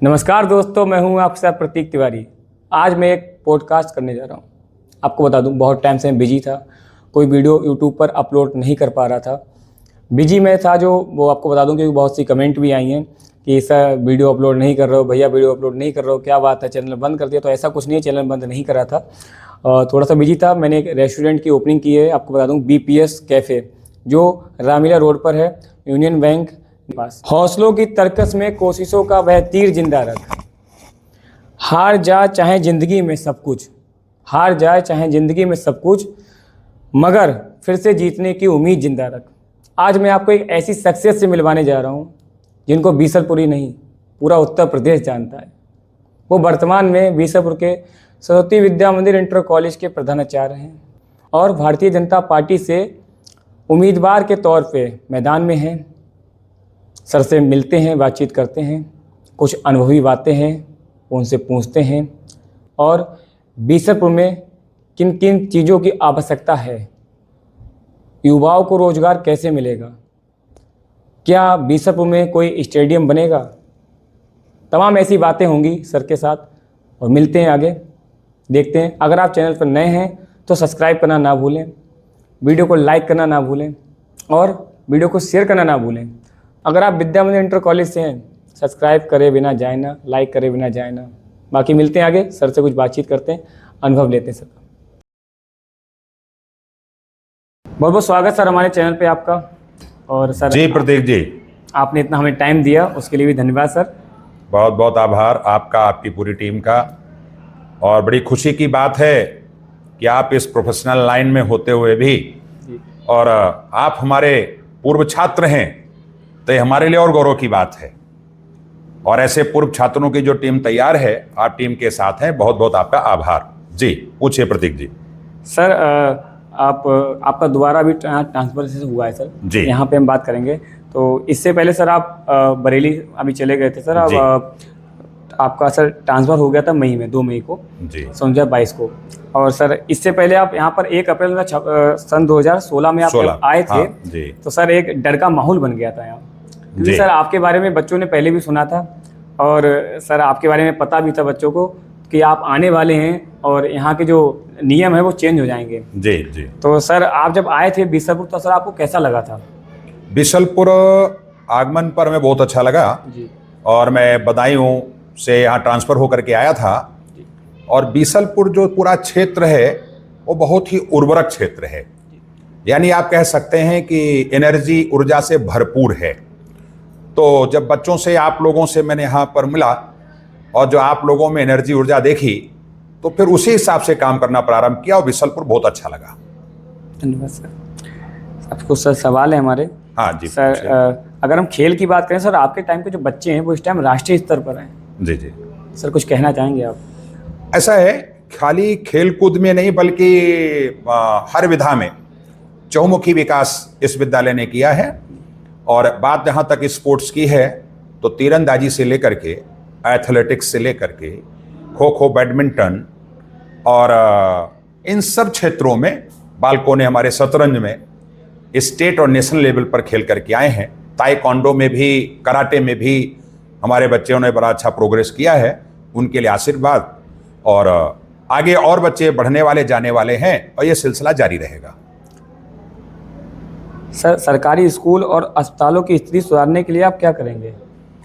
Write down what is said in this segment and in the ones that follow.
नमस्कार दोस्तों, मैं हूं आपके साथ प्रतीक तिवारी। आज मैं एक पॉडकास्ट करने जा रहा हूं। आपको बता दूं, बहुत टाइम से मैं बिजी था, कोई वीडियो यूट्यूब पर अपलोड नहीं कर पा रहा था। बिजी मैं था जो वो आपको बता दूं क्योंकि बहुत सी कमेंट भी आई हैं कि सर वीडियो अपलोड नहीं कर रहे हो, भैया वीडियो अपलोड नहीं कर रहे हो, क्या बात है, चैनल बंद कर दिया। तो ऐसा कुछ नहीं है, चैनल बंद नहीं करा था, थोड़ा सा बिजी था। मैंने एक रेस्टोरेंट की ओपनिंग की है, आपको बता दूँ BPS कैफ़े, जो रामलीला रोड पर है, यूनियन बैंक पास। हौसलों की तरकस में कोशिशों का वह तीर जिंदा रख, हार जा चाहे जिंदगी में सब कुछ, हार जाए चाहे जिंदगी में सब कुछ, मगर फिर से जीतने की उम्मीद जिंदा रख। आज मैं आपको एक ऐसी शख्सियत से मिलवाने जा रहा हूँ जिनको बीसलपुरी नहीं, पूरा उत्तर प्रदेश जानता है। वो वर्तमान में बीसलपुर के सरस्वती विद्या मंदिर इंटर कॉलेज के प्रधानाचार्य हैं और भारतीय जनता पार्टी से उम्मीदवार के तौर पे मैदान में हैं। सर से मिलते हैं, बातचीत करते हैं, कुछ अनुभवी बातें हैं उनसे पूछते हैं, और बीसलपुर में किन किन चीज़ों की आवश्यकता है, युवाओं को रोज़गार कैसे मिलेगा, क्या बीसलपुर में कोई स्टेडियम बनेगा। तमाम ऐसी बातें होंगी सर के साथ, और मिलते हैं आगे, देखते हैं। अगर आप चैनल पर नए हैं तो सब्सक्राइब करना ना भूलें, वीडियो को लाइक करना ना भूलें और वीडियो को शेयर करना ना भूलें। अगर आप विद्या मंदिर इंटर कॉलेज से हैं, सब्सक्राइब करे बिना जाए ना, लाइक करे बिना जाए ना। बाकी मिलते हैं आगे, सर से कुछ बातचीत करते हैं, अनुभव लेते हैं सर का। बहुत बहुत स्वागत सर हमारे चैनल पे आपका। और सर जी प्रतीक जी, आपने इतना हमें टाइम दिया, उसके लिए भी धन्यवाद सर। बहुत बहुत आभार आपका, आपकी पूरी टीम का। और बड़ी खुशी की बात है कि आप इस प्रोफेशनल लाइन में होते हुए भी, और आप हमारे पूर्व छात्र हैं, तो ये हमारे लिए और गौरव की बात है। और ऐसे पूर्व छात्रों की जो टीम तैयार है, आप टीम के साथ हैं, बहुत बहुत आपका आभार। जी पूछिए प्रतीक जी। सर आपका दोबारा भी ट्रांसफर से हुआ है सर जी। यहाँ पे हम बात करेंगे। तो इससे पहले सर आप बरेली अभी चले गए थे सर। अब आपका सर ट्रांसफ़र हो गया था मई में, 2 मई को जी 2022 को। और सर इससे पहले आप यहाँ पर 1 अप्रैल में सन 2016 में आप जब आए थे, हाँ, जी। तो सर एक डर का माहौल बन गया था यहाँ, क्योंकि सर आपके बारे में बच्चों ने पहले भी सुना था, और सर आपके बारे में पता भी था बच्चों को कि आप आने वाले हैं और यहाँ के जो नियम है वो चेंज हो जाएंगे। जी जी। तो सर आप जब आए थे बीसलपुर, तो सर आपको कैसा लगा था? बीसलपुर आगमन पर हमें बहुत अच्छा लगा जी। और मैं बदायूं से यहाँ ट्रांसफ़र होकर के आया था। और बीसलपुर जो पूरा क्षेत्र है वो बहुत ही उर्वरक क्षेत्र है, यानी आप कह सकते हैं कि एनर्जी, ऊर्जा से भरपूर है। तो जब बच्चों से, आप लोगों से मैंने यहाँ पर मिला और जो आप लोगों में एनर्जी, ऊर्जा देखी, तो फिर उसी हिसाब से काम करना प्रारंभ किया और बीसलपुर बहुत अच्छा लगा। धन्यवाद सर। आपको सर सवाल है हमारे। हाँ जी सर, अगर हम खेल की बात करें सर, आपके टाइम के जो बच्चे हैं वो इस टाइम राष्ट्रीय स्तर पर हैं। जी जी। सर कुछ कहना चाहेंगे आप? ऐसा है, खाली खेल कूद में नहीं बल्कि हर विधा में चहुमुखी विकास इस विद्यालय ने किया है। और बात जहाँ तक स्पोर्ट्स की है, तो तीरंदाजी से लेकर के, एथलेटिक्स से लेकर के, खो खो, बैडमिंटन, और इन सब क्षेत्रों में बालकों ने हमारे शतरंज में स्टेट और नेशनल लेवल पर खेल करके आए हैं। ताइक्वांडो में भी, कराटे में भी हमारे बच्चों ने बड़ा अच्छा प्रोग्रेस किया है, उनके लिए आशीर्वाद। और आगे और बच्चे बढ़ने वाले, जाने वाले हैं, और ये सिलसिला जारी रहेगा। सर सरकारी स्कूल और अस्पतालों की स्थिति सुधारने के लिए आप क्या करेंगे,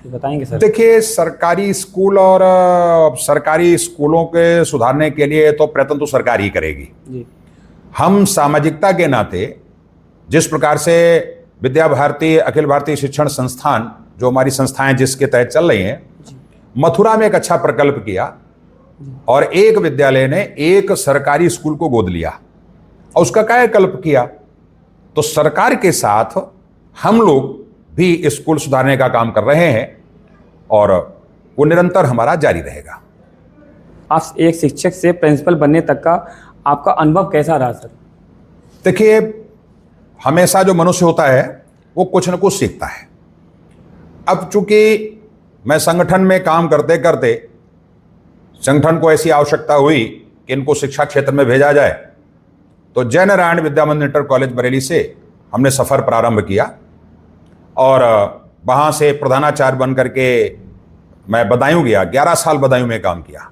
बताएंगे सर? देखिए, सरकारी स्कूल और सरकारी स्कूलों के सुधारने के लिए तो प्रयत्न तो सरकार ही करेगी जी। हम सामाजिकता के नाते, जिस प्रकार से विद्या भारती, अखिल भारतीय शिक्षण संस्थान, जो हमारी संस्थाएं जिसके तहत चल रही हैं, मथुरा में एक अच्छा प्रकल्प किया और एक विद्यालय ने एक सरकारी स्कूल को गोद लिया और उसका कायाकल्प किया। तो सरकार के साथ हम लोग भी स्कूल सुधारने का काम कर रहे हैं और वो निरंतर हमारा जारी रहेगा। आप एक शिक्षक से प्रिंसिपल बनने तक का आपका अनुभव कैसा रहा सर? देखिए, हमेशा जो मनुष्य होता है वो कुछ न कुछ सीखता है। अब चूंकि मैं संगठन में काम करते करते संगठन को ऐसी आवश्यकता हुई कि इनको शिक्षा क्षेत्र में भेजा जाए, तो जय नारायण विद्या मंदिर इंटर कॉलेज बरेली से हमने सफ़र प्रारंभ किया और वहाँ से प्रधानाचार्य बन करके मैं बदायूं गया, 11 साल बदायूं में काम किया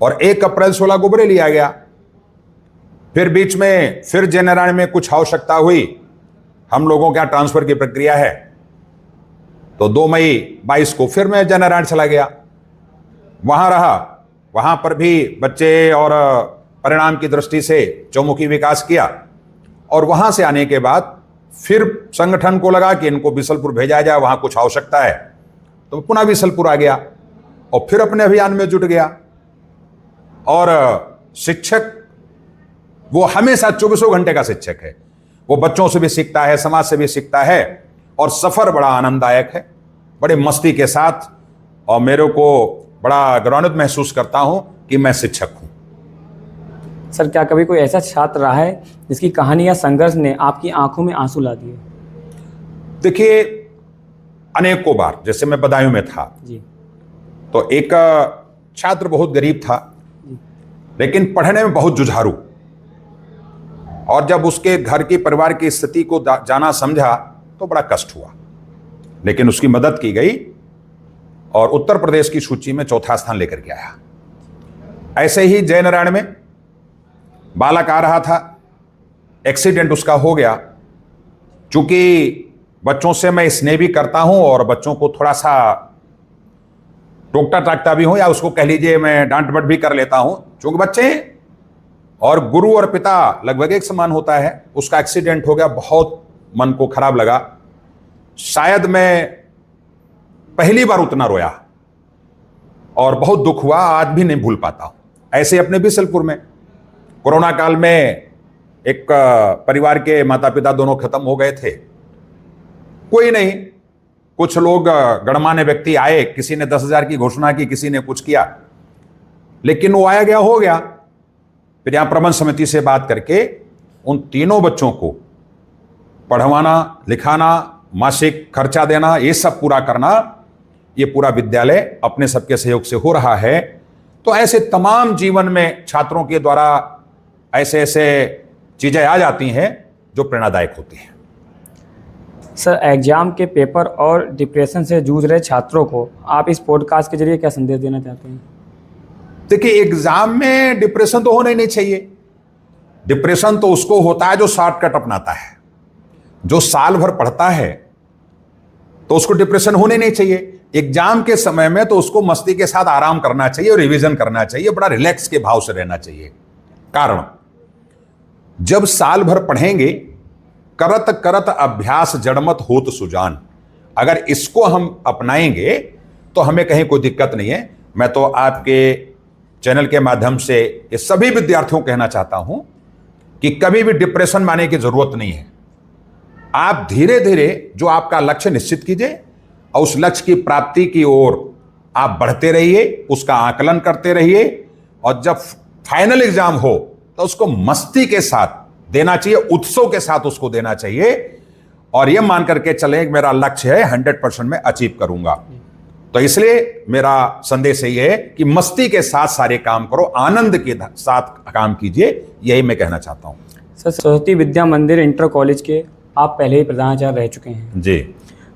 और 1 अप्रैल 16 को बरेली आ गया। फिर बीच में फिर जय नारायण में कुछ आवश्यकता हुई, हम लोगों का ट्रांसफर की प्रक्रिया है, तो 2 मई 22 को फिर मैं जय नारायण चला गया, वहां रहा। वहां पर भी बच्चे और परिणाम की दृष्टि से चौमुखी विकास किया और वहां से आने के बाद फिर संगठन को लगा कि इनको बीसलपुर भेजा जाए, वहां कुछ आवश्यकता है, तो पुनः बीसलपुर आ गया और फिर अपने अभियान में जुट गया। और शिक्षक वो हमेशा 24 घंटे का शिक्षक है, वो बच्चों से भी सीखता है, समाज से भी सीखता है और सफर बड़ा आनंददायक है, बड़े मस्ती के साथ। और मेरे को बड़ा गौरवान्वित महसूस करता हूं कि मैं शिक्षक हूं। सर क्या कभी कोई ऐसा छात्र रहा है जिसकी कहानी या संघर्ष ने आपकी आंखों में आंसू ला दिए? देखिए, अनेकों बार, जैसे मैं बदायूं में था जी। तो एक छात्र बहुत गरीब था, लेकिन पढ़ने में बहुत जुझारू, और जब उसके घर की परिवार की स्थिति को जाना समझा तो बड़ा कष्ट हुआ, लेकिन उसकी मदद की गई और उत्तर प्रदेश की सूची में 4था स्थान लेकर के आया। ऐसे ही जय नारायण में बालक आ रहा था, एक्सीडेंट उसका हो गया। चूंकि बच्चों से मैं स्नेह भी करता हूं और बच्चों को थोड़ा सा टोकता टाकता भी हूं, या उसको कह लीजिए मैं डांट डपट भी कर लेता हूं, चूंकि बच्चे और गुरु और पिता लगभग एक समान होता है। उसका एक्सीडेंट हो गया, बहुत मन को खराब लगा। शायद मैं पहली बार उतना रोया और बहुत दुख हुआ, आज भी नहीं भूल पाता हूं। ऐसे अपने बीसलपुर में कोरोना काल में एक परिवार के माता पिता दोनों खत्म हो गए थे। कोई नहीं, कुछ लोग गणमान्य व्यक्ति आए, किसी ने 10,000 की घोषणा की, किसी ने कुछ किया, लेकिन वो आया गया हो गया। फिर यहां प्रबंध समिति से बात करके उन तीनों बच्चों को पढ़वाना, लिखाना, मासिक खर्चा देना, ये सब पूरा करना, ये पूरा विद्यालय अपने सबके सहयोग से हो रहा है। तो ऐसे तमाम जीवन में छात्रों के द्वारा ऐसे ऐसे चीजें आ जाती हैं जो प्रेरणादायक होती हैं। सर एग्जाम के पेपर और डिप्रेशन से जूझ रहे छात्रों को आप इस पॉडकास्ट के जरिए क्या संदेश देना चाहते हैं? देखिए, एग्जाम में डिप्रेशन तो होना ही नहीं चाहिए। डिप्रेशन तो उसको होता है जो शॉर्टकट अपनाता है। जो साल भर पढ़ता है तो उसको डिप्रेशन होने नहीं चाहिए। एग्जाम के समय में तो उसको मस्ती के साथ आराम करना चाहिए और रिवीजन करना चाहिए, बड़ा रिलैक्स के भाव से रहना चाहिए। कारण, जब साल भर पढ़ेंगे, करत करत अभ्यास जड़मत होत सुजान, अगर इसको हम अपनाएंगे तो हमें कहीं कोई दिक्कत नहीं है। मैं तो आपके चैनल के माध्यम से ये सभी विद्यार्थियों को कहना चाहता हूं कि कभी भी डिप्रेशन में आने की जरूरत नहीं है। आप धीरे धीरे जो आपका लक्ष्य निश्चित कीजिए और उस लक्ष्य की प्राप्ति की ओर आप बढ़ते रहिए, उसका आकलन करते रहिए, और जब फाइनल एग्जाम हो तो उसको मस्ती के साथ देना चाहिए, उत्सव के साथ उसको देना चाहिए, और यह मान करके चलें कि मेरा लक्ष्य है 100% में अचीव करूंगा। तो इसलिए मेरा संदेश यही है कि मस्ती के साथ सारे काम करो, आनंद के साथ काम कीजिए, यही मैं कहना चाहता हूं। सर सरस्वती विद्या मंदिर इंटर कॉलेज के आप पहले ही प्रधानाचार्य रह चुके हैं जी।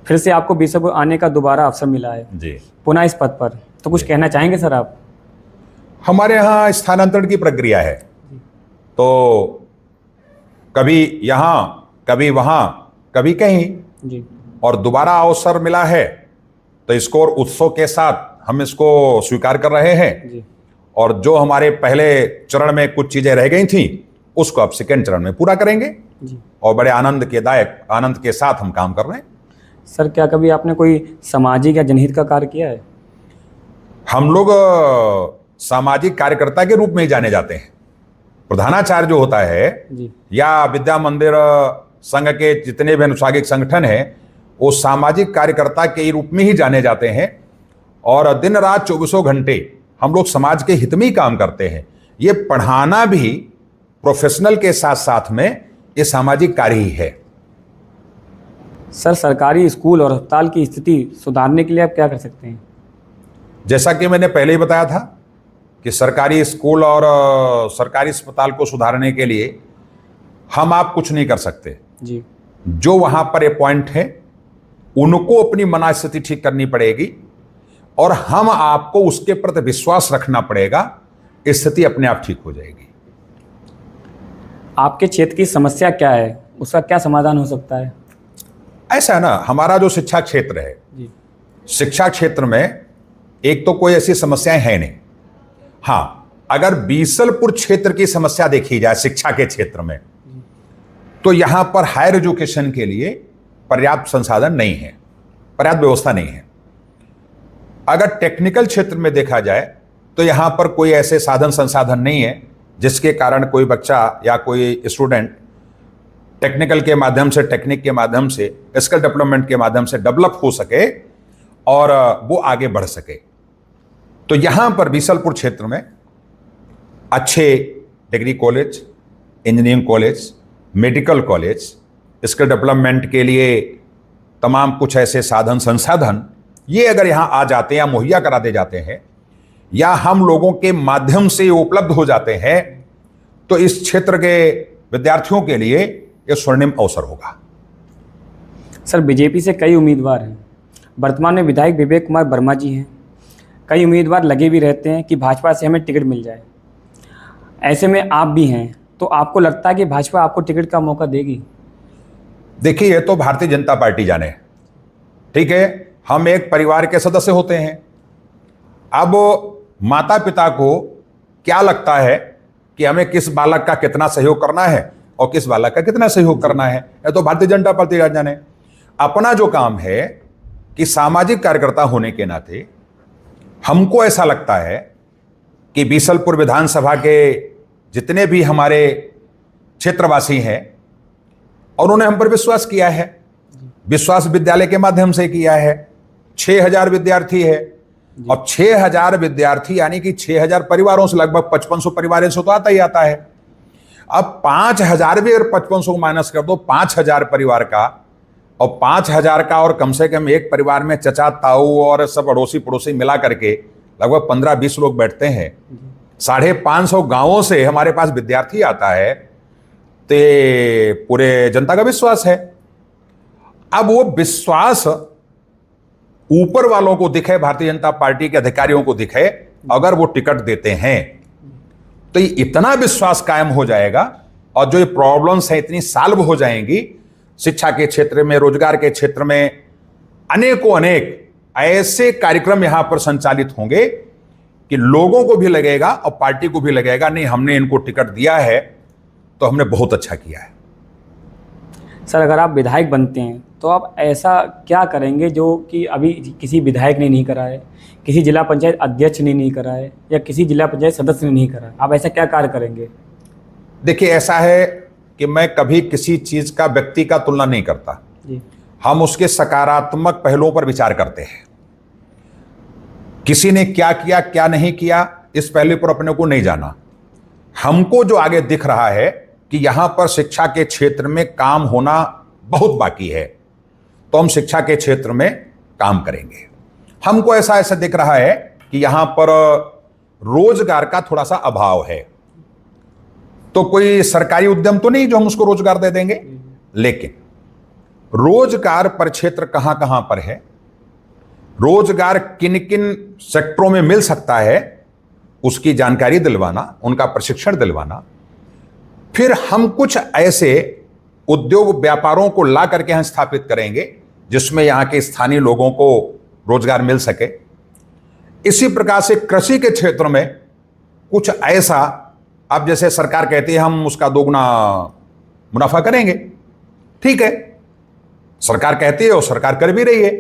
फिर से आपको बीसलपुर आने का दोबारा अवसर मिला है जी। पुनः इस पद पर, तो कुछ कहना चाहेंगे सर आप? हमारे यहाँ स्थानांतरण की प्रक्रिया है, तो कभी यहाँ, कभी वहाँ, कभी कहीं, जी। और दोबारा अवसर मिला है तो इसको और उत्सव के साथ हम इसको स्वीकार कर रहे हैं। जी। और जो हमारे पहले चरण में कुछ चीजें रह गई थी उसको अब सेकेंड चरण में पूरा करेंगे जी। और बड़े आनंद के साथ हम काम कर रहे हैं। सर क्या कभी आपने कोई सामाजिक या जनहित का कार्य किया है? हम लोग सामाजिक कार्यकर्ता के रूप में ही जाने जाते हैं। प्रधानाचार्य जो होता है जी। या विद्या मंदिर संघ के जितने भी अनुषांगिक संगठन हैं, वो सामाजिक कार्यकर्ता के रूप में ही जाने जाते हैं, और दिन रात 24 घंटे हम लोग समाज के हित में ही काम करते हैं। ये पढ़ाना भी प्रोफेशनल के साथ साथ में ये सामाजिक कार्य ही है। सर सरकारी स्कूल और अस्पताल की स्थिति सुधारने के लिए आप क्या कर सकते हैं? जैसा कि मैंने पहले ही बताया था कि सरकारी स्कूल और सरकारी अस्पताल को सुधारने के लिए हम आप कुछ नहीं कर सकते। जी। जो वहां पर ये पॉइंट है उनको अपनी मनस्थिति ठीक करनी पड़ेगी, और हम आपको उसके प्रति विश्वास रखना पड़ेगा, स्थिति अपने आप ठीक हो जाएगी। आपके क्षेत्र की समस्या क्या है, उसका क्या समाधान हो सकता है? ऐसा है ना, हमारा जो शिक्षा क्षेत्र है, जी। शिक्षा क्षेत्र में एक तो कोई ऐसी समस्याएं है नहीं। हाँ, अगर बीसलपुर क्षेत्र की समस्या देखी जाए शिक्षा के क्षेत्र में, तो यहां पर हायर एजुकेशन के लिए पर्याप्त संसाधन नहीं है, पर्याप्त व्यवस्था नहीं है। अगर टेक्निकल क्षेत्र में देखा जाए तो यहां पर कोई ऐसे साधन संसाधन नहीं है जिसके कारण कोई बच्चा या कोई स्टूडेंट टेक्निकल के माध्यम से, टेक्निक के माध्यम से, स्किल डेवलपमेंट के माध्यम से डेवलप हो सके और वो आगे बढ़ सके। तो यहां पर बीसलपुर क्षेत्र में अच्छे degree college, engineering college, medical college, skill development के लिए तमाम कुछ ऐसे साधन संसाधन, ये अगर यहां आ जाते हैं या मुहैया करा दे जाते हैं या हम लोगों के माध्यम से उपलब्ध हो जाते हैं, तो इस क्षेत्र के विद्यार्थियों के लिए यह स्वर्णिम अवसर होगा। सर, बीजेपी से कई उम्मीदवार हैं। वर्तमान में विधायक विवेक कुमार वर्मा जी हैं। कई उम्मीदवार लगे भी रहते हैं कि भाजपा से हमें टिकट मिल जाए। ऐसे में आप भी हैं, तो आपको लगता है कि भाजपा आपको टिकट का मौका देगी? देखिए, ये तो भारतीय जनता पार्टी जाने, ठीक है, हम एक परिवार के सदस्य होते हैं। अब माता पिता को क्या लगता है कि हमें किस बालक का कितना सहयोग करना है और किस बालक का कितना सहयोग करना है, यह तो भारतीय जनता पार्टी जाने। अपना जो काम है कि सामाजिक कार्यकर्ता होने के नाते हमको ऐसा लगता है कि बीसलपुर विधानसभा के जितने भी हमारे क्षेत्रवासी हैं, और उन्होंने हम पर विश्वास किया है, विश्वास विद्यालय के माध्यम से किया है। 6000 विद्यार्थी है, और 6000 विद्यार्थी यानी कि 6000 परिवारों से, लगभग 5500 परिवारों से तो आता ही आता है। अब 5000 भी अगर 5500 को माइनस कर दो, 5000 परिवार का, और 5000 का, और कम से कम एक परिवार में चचा ताऊ और सब अड़ोसी पड़ोसी मिला करके लगभग 15-20 लोग बैठते हैं। 550 गांवों से हमारे पास विद्यार्थी आता है, तो पूरे जनता का विश्वास है। अब वो विश्वास ऊपर वालों को दिखे, भारतीय जनता पार्टी के अधिकारियों को दिखे, अगर वो टिकट देते हैं तो ये इतना विश्वास कायम हो जाएगा, और जो ये प्रॉब्लम्स हैं इतनी सॉल्व हो जाएंगी। शिक्षा के क्षेत्र में, रोजगार के क्षेत्र में अनेकों अनेक ऐसे कार्यक्रम यहां पर संचालित होंगे कि लोगों को भी लगेगा और पार्टी को भी लगेगा, नहीं, हमने इनको टिकट दिया है तो हमने बहुत अच्छा किया है। सर, अगर आप विधायक बनते हैं तो आप ऐसा क्या करेंगे जो कि अभी किसी विधायक ने नहीं करा है, किसी जिला पंचायत अध्यक्ष ने नहीं करा है, या किसी जिला पंचायत सदस्य ने नहीं करा है? आप ऐसा क्या कार्य करेंगे? देखिए, ऐसा है कि मैं कभी किसी चीज का व्यक्ति का तुलना नहीं करता जी। हम उसके सकारात्मक पहलुओं पर विचार करते हैं। किसी ने क्या किया क्या नहीं किया, इस पहलू पर अपने को नहीं जाना। हमको जो आगे दिख रहा है कि यहां पर शिक्षा के क्षेत्र में काम होना बहुत बाकी है, तो हम शिक्षा के क्षेत्र में काम करेंगे। हमको ऐसा दिख रहा है कि यहां पर रोजगार का थोड़ा सा अभाव है, तो कोई सरकारी उद्यम तो नहीं जो हम उसको रोजगार दे देंगे, लेकिन रोजगार पर क्षेत्र कहां कहां पर है, रोजगार किन किन सेक्टरों में मिल सकता है, उसकी जानकारी दिलवाना, उनका प्रशिक्षण दिलवाना। फिर हम कुछ ऐसे उद्योग व्यापारों को ला करके यहां स्थापित करेंगे जिसमें यहां के स्थानीय लोगों को रोजगार मिल सके। इसी प्रकार से कृषि के क्षेत्र में कुछ ऐसा, अब जैसे सरकार कहती है हम उसका दोगुना मुनाफा करेंगे, ठीक है, सरकार कहती है और सरकार कर भी रही है,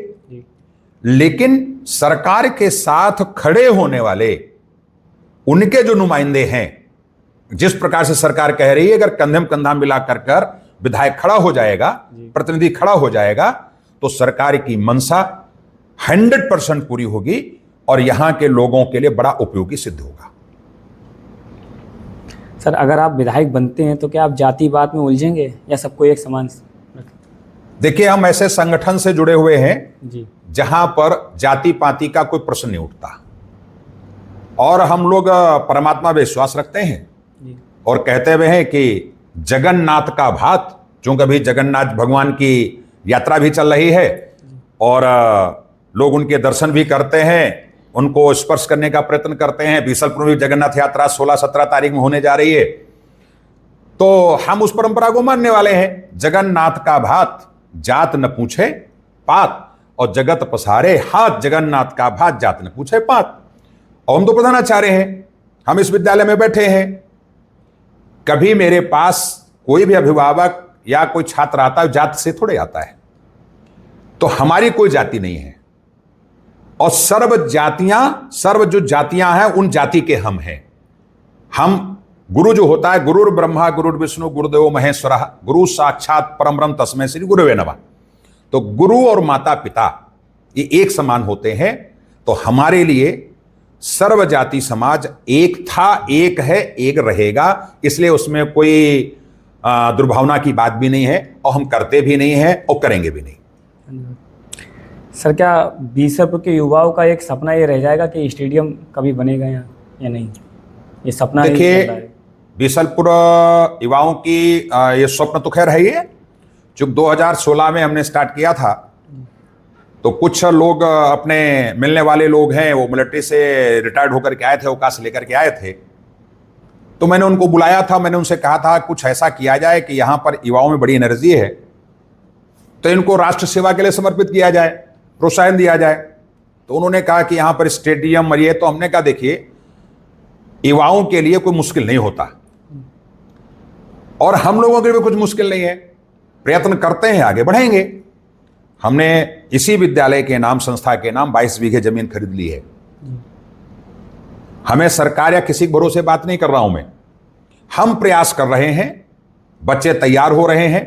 लेकिन सरकार के साथ खड़े होने वाले उनके जो नुमाइंदे हैं, जिस प्रकार से सरकार कह रही है अगर कंधे में कंधा मिला कर विधायक खड़ा हो जाएगा, प्रतिनिधि खड़ा हो जाएगा, तो सरकार की मंशा 100% पूरी होगी और यहां के लोगों के लिए बड़ा उपयोगी सिद्ध होगा। सर, अगर आप विधायक बनते हैं तो क्या आप जातिवाद में उलझेंगे या सबको एक समान रखें? देखिए, हम ऐसे संगठन से जुड़े हुए हैं जी, जहां पर जाति पाति का कोई प्रश्न नहीं उठता, और हम लोग परमात्मा में विश्वास रखते हैं जी। और कहते हुए हैं कि जगन्नाथ का भात, चूंकि अभी जगन्नाथ भगवान की यात्रा भी चल रही है और लोग उनके दर्शन भी करते हैं उनको स्पर्श करने का प्रयत्न करते हैं। बीसलपुर में जगन्नाथ यात्रा 16-17 तारीख में होने जा रही है, तो हम उस परंपरा को मानने वाले हैं। जगन्नाथ का भात जात न पूछे पात, और जगत पसारे हाथ जगन्नाथ का भात जात न पूछे पात। और हम तो प्रधानाचार्य हैं, हम इस विद्यालय में बैठे हैं। कभी मेरे पास कोई भी अभिभावक या कोई छात्र आता है जात से थोड़े आता है, तो हमारी कोई जाति नहीं है। और सर्व जो जातियां हैं उन जाति के हम हैं। हम गुरु जो होता है, गुरुर ब्रह्मा गुरुर विष्णु गुरुदेव महेश्वरः, गुरु साक्षात परम ब्रह्म तस्मै श्री गुरुवे नमः। तो गुरु और माता पिता ये एक समान होते हैं। तो हमारे लिए सर्व जाति समाज एक था, एक है, एक रहेगा। इसलिए उसमें कोई दुर्भावना की बात भी नहीं है, और हम करते भी नहीं हैं और करेंगे भी नहीं। सर, क्या बीसलपुर के युवाओं का एक सपना ये रह जाएगा कि स्टेडियम कभी बनेगा यहाँ या नहीं? ये सपना ही देखिए, चल रहा है। बीसलपुर युवाओं की ये स्वप्न तो खैर है ही है। जो 2016 में हमने स्टार्ट किया था, तो कुछ लोग अपने मिलने वाले लोग हैं, वो मिलिट्री से रिटायर्ड होकर के आए थे, अवकाश लेकर के आए थे। तो मैंने उनको बुलाया था, मैंने उनसे कहा था कुछ ऐसा किया जाए कि यहाँ पर युवाओं में बड़ी एनर्जी है, तो इनको राष्ट्र सेवा के लिए समर्पित किया जाए, प्रोत्साहन दिया जाए। तो उन्होंने कहा कि यहाँ पर स्टेडियम और ये, तो हमने कहा देखिए, युवाओं के लिए कोई मुश्किल नहीं होता, और हम लोगों के लिए भी कुछ मुश्किल नहीं है। प्रयत्न करते हैं, आगे बढ़ेंगे। हमने इसी विद्यालय के नाम, संस्था के नाम 22 बीघे जमीन खरीद ली है। हमें सरकार या किसी के भरोसे बात नहीं कर रहा हूं मैं। हम प्रयास कर रहे हैं, बच्चे तैयार हो रहे हैं।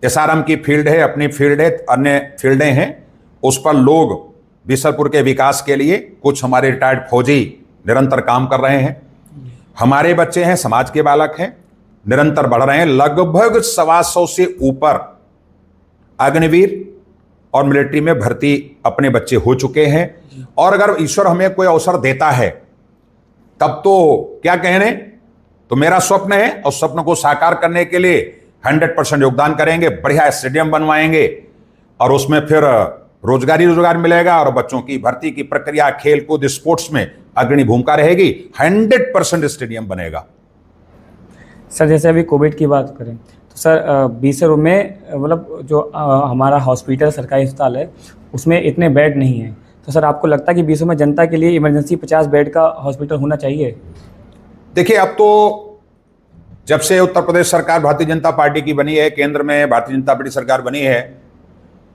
एसआरएम की फील्ड है, अपनी फील्ड है, अन्य फील्डें हैं, उस पर लोग बीसलपुर के विकास के लिए, कुछ हमारे रिटायर्ड फौजी निरंतर काम कर रहे हैं। हमारे बच्चे हैं, समाज के बालक हैं, निरंतर बढ़ रहे हैं। लगभग 125 से ऊपर अग्निवीर और मिलिट्री में भर्ती अपने बच्चे हो चुके हैं। और अगर ईश्वर हमें कोई अवसर देता है, तब तो क्या कहने। तो मेरा स्वप्न है, और स्वप्न को साकार करने के लिए 100% योगदान करेंगे। बढ़िया स्टेडियम बनवाएंगे, और उसमें फिर रोजगार मिलेगा, और बच्चों की भर्ती की प्रक्रिया, खेल कूद स्पोर्ट्स में अग्रणी भूमिका रहेगी। 100% स्टेडियम बनेगा। सर, जैसे अभी कोविड की बात करें, तो सर बीसलपुर में मतलब जो हमारा हॉस्पिटल, सरकारी अस्पताल है, उसमें इतने बेड नहीं हैं। तो सर, आपको लगता है कि बीसलपुर में जनता के लिए इमरजेंसी 50 बेड का हॉस्पिटल होना चाहिए? देखिए, अब तो जब से उत्तर प्रदेश सरकार भारतीय जनता पार्टी की बनी है, केंद्र में भारतीय जनता पार्टी सरकार बनी है,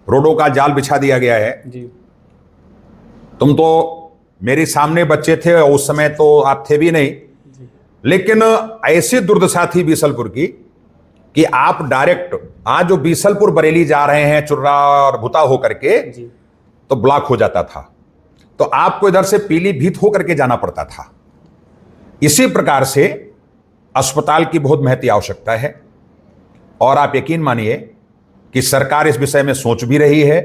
रोडों का जाल बिछा दिया गया है जी। तुम तो मेरे सामने बच्चे थे, उस समय तो आप थे भी नहीं जी। लेकिन ऐसी दुर्दशा थी बीसलपुर की कि आप डायरेक्ट आज जो बीसलपुर बरेली जा रहे हैं चुर्रा और भुता होकर के, तो ब्लॉक हो जाता था। तो आपको इधर से पीलीभीत होकर के जाना पड़ता था। इसी प्रकार से अस्पताल की बहुत महती आवश्यकता है, और आप यकीन मानिए कि सरकार इस विषय में सोच भी रही है।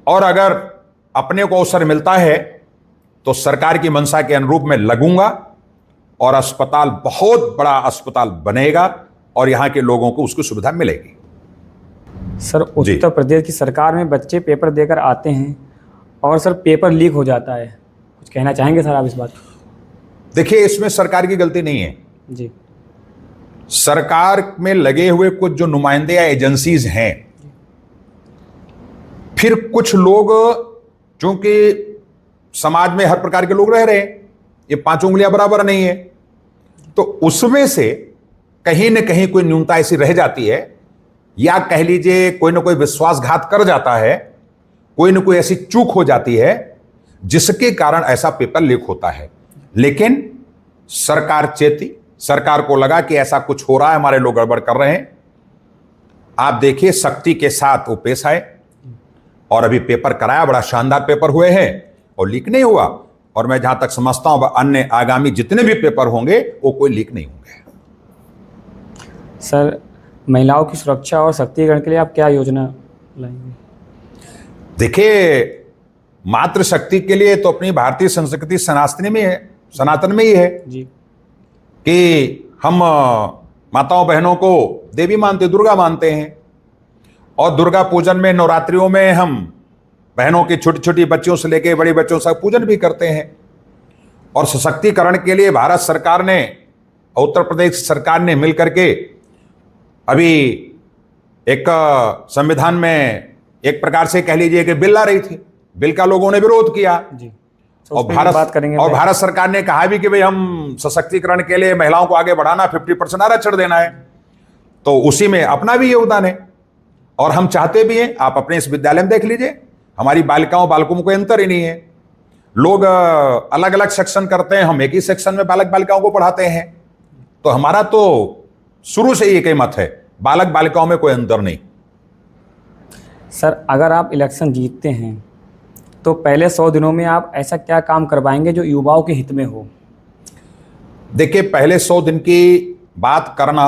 और अगर अपने को अवसर मिलता है तो सरकार की मंशा के अनुरूप में लगूंगा, और अस्पताल बहुत बड़ा अस्पताल बनेगा, और यहां के लोगों को उसकी सुविधा मिलेगी। सर, उत्तर प्रदेश की सरकार में बच्चे पेपर देकर आते हैं, और सर पेपर लीक हो जाता है। कुछ कहना चाहेंगे सर आप इस बात? देखिए, इसमें सरकार की गलती नहीं है जी। सरकार में लगे हुए कुछ जो नुमाइंदे या एजेंसीज हैं, फिर कुछ लोग, चूंकि समाज में हर प्रकार के लोग रह रहे हैं, ये 5 उंगलियां बराबर नहीं है, तो उसमें से कहीं न कहीं कोई न्यूनता ऐसी रह जाती है, या कह लीजिए कोई ना कोई विश्वासघात कर जाता है, कोई ना कोई ऐसी चूक हो जाती है जिसके कारण ऐसा पेपर लीक होता है। लेकिन सरकार चेती, सरकार को लगा कि ऐसा कुछ हो रहा है, हमारे लोग गड़बड़ कर रहे हैं। आप देखिए, शक्ति के साथ वो पेश आए, और अभी पेपर कराया, बड़ा शानदार पेपर हुए हैं, और लीक नहीं हुआ। और मैं जहां तक समझता हूं, अन्य आगामी जितने भी पेपर होंगे वो कोई लीक नहीं होंगे। सर, महिलाओं की सुरक्षा और सशक्तिकरण के लिए आप क्या योजना लाएंगे? देखिए, मातृ शक्ति के लिए तो अपनी भारतीय संस्कृति सनातन में ही है जी, कि हम माताओं बहनों को देवी मानते, दुर्गा मानते हैं। और दुर्गा पूजन में, नवरात्रियों में हम बहनों की छोटी छोटी बच्चियों से लेकर बड़े बच्चों तक पूजन भी करते हैं। और सशक्तिकरण के लिए भारत सरकार ने, उत्तर प्रदेश सरकार ने मिलकर के अभी एक संविधान में एक प्रकार से कह लीजिए कि बिल ला रही थी। बिल का लोगों ने विरोध किया जी। और भारत सरकार ने कहा भी कि भाई हम सशक्तिकरण के लिए महिलाओं को आगे बढ़ाना, 50% आरक्षण देना है। तो उसी में अपना भी योगदान है और हम चाहते भी हैं। आप अपने इस विद्यालय में देख लीजिए, हमारी बालिकाओं बालकों में कोई अंतर ही नहीं है। लोग अलग अलग सेक्शन करते हैं, हम एक ही सेक्शन में बालक बालिकाओं को पढ़ाते हैं। तो हमारा तो शुरू से ही एक ही मत है, बालक बालिकाओं में कोई अंतर नहीं। सर, अगर आप इलेक्शन जीतते हैं तो पहले 100 दिनों में आप ऐसा क्या काम करवाएंगे जो युवाओं के हित में हो? देखिए, पहले 100 दिन की बात करना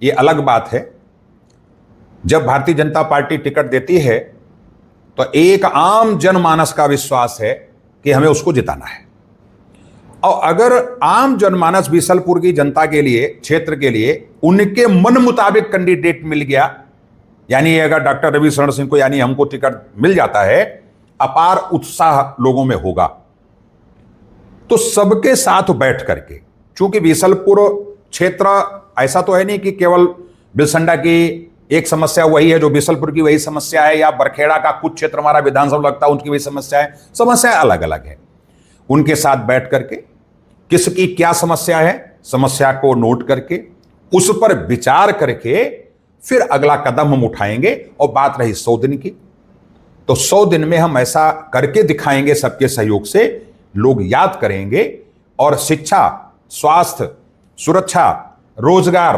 ये अलग बात है। जब भारतीय जनता पार्टी टिकट देती है तो एक आम जनमानस का विश्वास है कि हमें उसको जिताना है। और अगर आम जनमानस बीसलपुर की जनता के लिए, क्षेत्र के लिए उनके मन मुताबिक कैंडिडेट मिल गया, यानी अगर डॉक्टर रवि शरण सिंह को, यानी हमको टिकट मिल जाता है, अपार उत्साह लोगों में होगा। तो सबके साथ बैठ करके, चूंकि बीसलपुर क्षेत्र ऐसा तो है नहीं कि केवल बिलसंडा की एक समस्या वही है, जो बीसलपुर की वही समस्या है, या बरखेड़ा का कुछ क्षेत्र हमारा विधानसभा लगता है उनकी वही समस्या है। समस्या अलग अलग है। उनके साथ बैठ करके किसकी क्या समस्या है, समस्या को नोट करके उस पर विचार करके फिर अगला कदम हम उठाएंगे। और बात रही 100 दिन की, तो 100 दिन में हम ऐसा करके दिखाएंगे, सबके सहयोग से लोग याद करेंगे। और शिक्षा, स्वास्थ्य, सुरक्षा, रोजगार,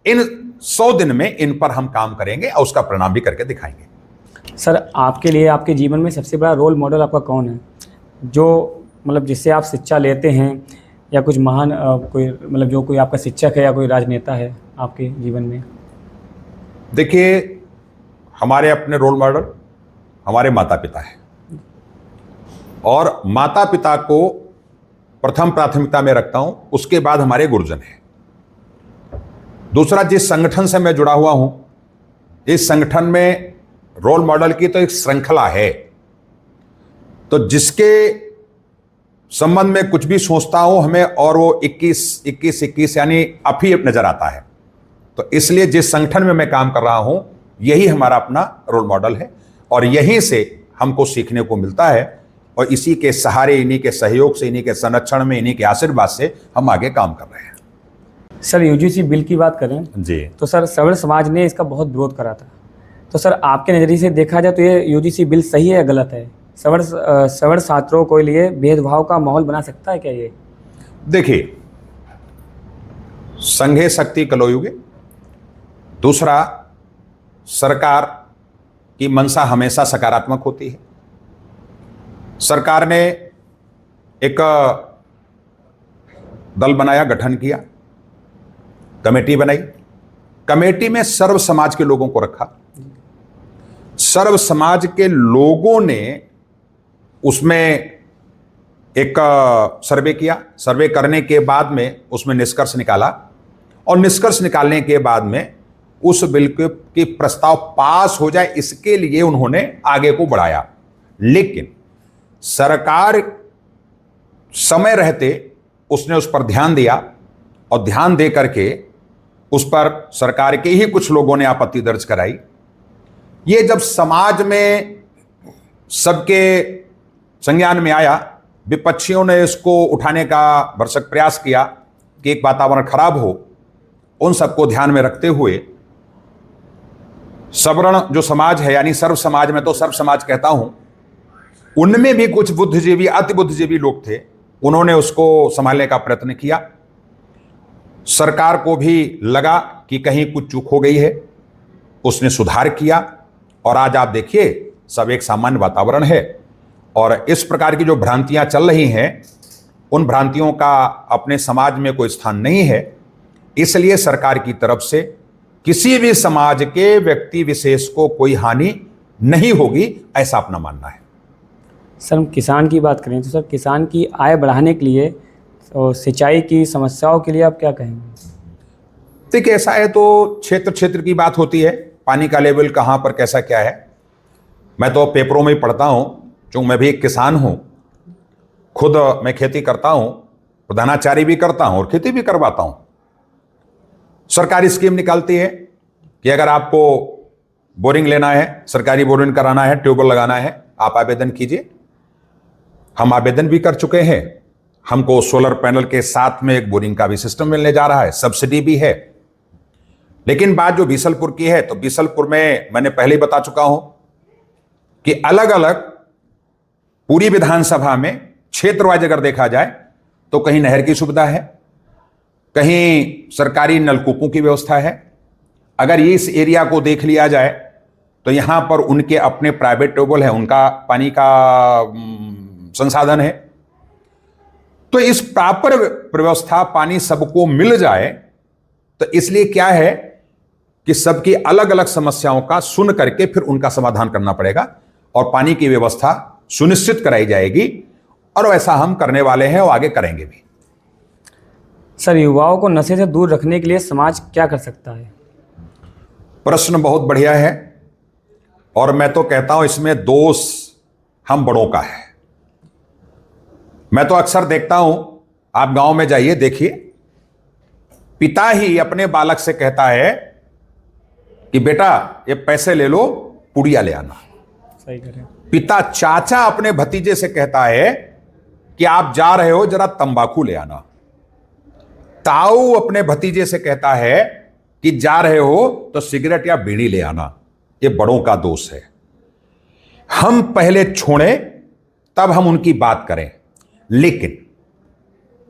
इन 100 दिन में इन पर हम काम करेंगे और उसका परिणाम भी करके दिखाएंगे। सर, आपके लिए, आपके जीवन में सबसे बड़ा रोल मॉडल आपका कौन है, जो मतलब जिससे आप शिक्षा लेते हैं, या कुछ महान कोई, मतलब जो कोई आपका शिक्षक है या कोई राजनेता है आपके जीवन में? देखिए, हमारे अपने रोल मॉडल हमारे माता पिता है, और माता पिता को प्रथम प्राथमिकता में रखता हूं, उसके बाद हमारे गुरुजन हैं। दूसरा, जिस संगठन से मैं जुड़ा हुआ हूं, इस संगठन में रोल मॉडल की तो एक श्रृंखला है। तो जिसके संबंध में कुछ भी सोचता हूं हमें, और वो 21 यानी अब ही नजर आता है। तो इसलिए जिस संगठन में मैं काम कर रहा हूं, यही हमारा अपना रोल मॉडल है, और यहीं से हमको सीखने को मिलता है। और इसी के सहारे, इन्हीं के सहयोग से, इन्हीं के संरक्षण में, इन्हीं के आशीर्वाद से हम आगे काम कर रहे हैं। सर, यूजीसी बिल की बात करें जी, तो सर सवर्ण समाज ने इसका बहुत विरोध करा था। तो सर, आपके नज़रिए से देखा जाए तो ये यूजीसी बिल सही है या गलत है? सवर्ण छात्रों के लिए भेदभाव का माहौल बना सकता है क्या ये? देखिए, संघे शक्ति कलौयुगे। दूसरा, सरकार की मंशा हमेशा सकारात्मक होती है। सरकार ने एक दल बनाया, गठन किया, कमेटी बनाई। कमेटी में सर्व समाज के लोगों को रखा। सर्व समाज के लोगों ने उसमें एक सर्वे किया। सर्वे करने के बाद में उसमें निष्कर्ष निकाला, और निष्कर्ष निकालने के बाद में उस बिल के प्रस्ताव पास हो जाए, इसके लिए उन्होंने आगे को बढ़ाया। लेकिन सरकार समय रहते उसने उस पर ध्यान दिया, और ध्यान दे करके उस पर सरकार के ही कुछ लोगों ने आपत्ति दर्ज कराई। ये जब समाज में सबके संज्ञान में आया, विपक्षियों ने इसको उठाने का भरसक प्रयास किया कि एक वातावरण खराब हो। उन सबको ध्यान में रखते हुए सवर्ण जो समाज है, यानी सर्व समाज, में तो सर्व समाज कहता हूं, उनमें भी कुछ बुद्धिजीवी, अति बुद्धिजीवी लोग थे। उन्होंने उसको संभालने का प्रयत्न किया। सरकार को भी लगा कि कहीं कुछ चूक हो गई है, उसने सुधार किया, और आज आप देखिए सब एक सामान्य वातावरण है। और इस प्रकार की जो भ्रांतियां चल रही हैं, उन भ्रांतियों का अपने समाज में कोई स्थान नहीं है। इसलिए सरकार की तरफ से किसी भी समाज के व्यक्ति विशेष को कोई हानि नहीं होगी, ऐसा अपना मानना है। सर, हम किसान की बात करें तो सर, किसान की आय बढ़ाने के लिए और सिंचाई की समस्याओं के लिए आप क्या कहेंगे? देखिए, ऐसा है तो क्षेत्र क्षेत्र की बात होती है, पानी का लेवल कहाँ पर कैसा क्या है। मैं तो पेपरों में ही पढ़ता हूं, क्योंकि मैं भी एक किसान हूं, खुद मैं खेती करता हूं, प्रधानाचार्य भी करता हूं और खेती भी करवाता हूं। सरकारी स्कीम निकालती है कि अगर आपको बोरिंग लेना है, सरकारी बोरिंग कराना है, ट्यूबवेल लगाना है, आप आवेदन कीजिए। हम आवेदन भी कर चुके हैं। हमको सोलर पैनल के साथ में एक बोरिंग का भी सिस्टम मिलने जा रहा है, सब्सिडी भी है। लेकिन बात जो बीसलपुर की है, तो बीसलपुर में मैंने पहले ही बता चुका हूं कि अलग अलग पूरी विधानसभा में क्षेत्र वाइज अगर देखा जाए तो कहीं नहर की सुविधा है, कहीं सरकारी नलकूपों की व्यवस्था है। अगर ये इस एरिया को देख लिया जाए तो यहां पर उनके अपने प्राइवेट ट्यूबवेल है, उनका पानी का संसाधन है। तो इस प्रॉपर व्यवस्था पानी सबको मिल जाए, तो इसलिए क्या है कि सबकी अलग अलग समस्याओं का सुन करके फिर उनका समाधान करना पड़ेगा और पानी की व्यवस्था सुनिश्चित कराई जाएगी, और वैसा हम करने वाले हैं और आगे करेंगे भी। सर, युवाओं को नशे से दूर रखने के लिए समाज क्या कर सकता है? प्रश्न बहुत बढ़िया है, और मैं तो कहता हूं इसमें दोष हम बड़ों का है। मैं तो अक्सर देखता हूं, आप गांव में जाइए देखिए, पिता ही अपने बालक से कहता है कि बेटा ये पैसे ले लो, पुड़िया ले आना। सही करें। पिता चाचा अपने भतीजे से कहता है कि आप जा रहे हो जरा तंबाकू ले आना। ताऊ अपने भतीजे से कहता है कि जा रहे हो तो सिगरेट या बीड़ी ले आना। ये बड़ों का दोष है। हम पहले छोड़ें तब हम उनकी बात करें, लेकिन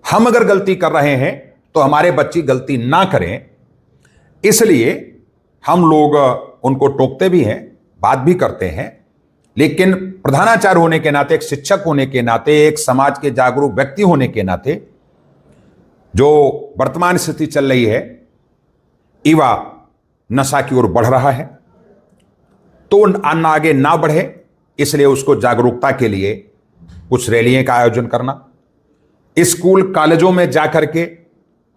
हम अगर गलती कर रहे हैं तो हमारे बच्चे गलती ना करें, इसलिए हम लोग उनको टोकते भी हैं, बात भी करते हैं। लेकिन प्रधानाचार्य होने के नाते, एक शिक्षक होने के नाते, एक समाज के जागरूक व्यक्ति होने के नाते, जो वर्तमान स्थिति चल रही है, युवा नशा की ओर बढ़ रहा है, तो आगे ना बढ़े, इसलिए उसको जागरूकता के लिए कुछ रैलियों का आयोजन करना, स्कूल कॉलेजों में जाकर के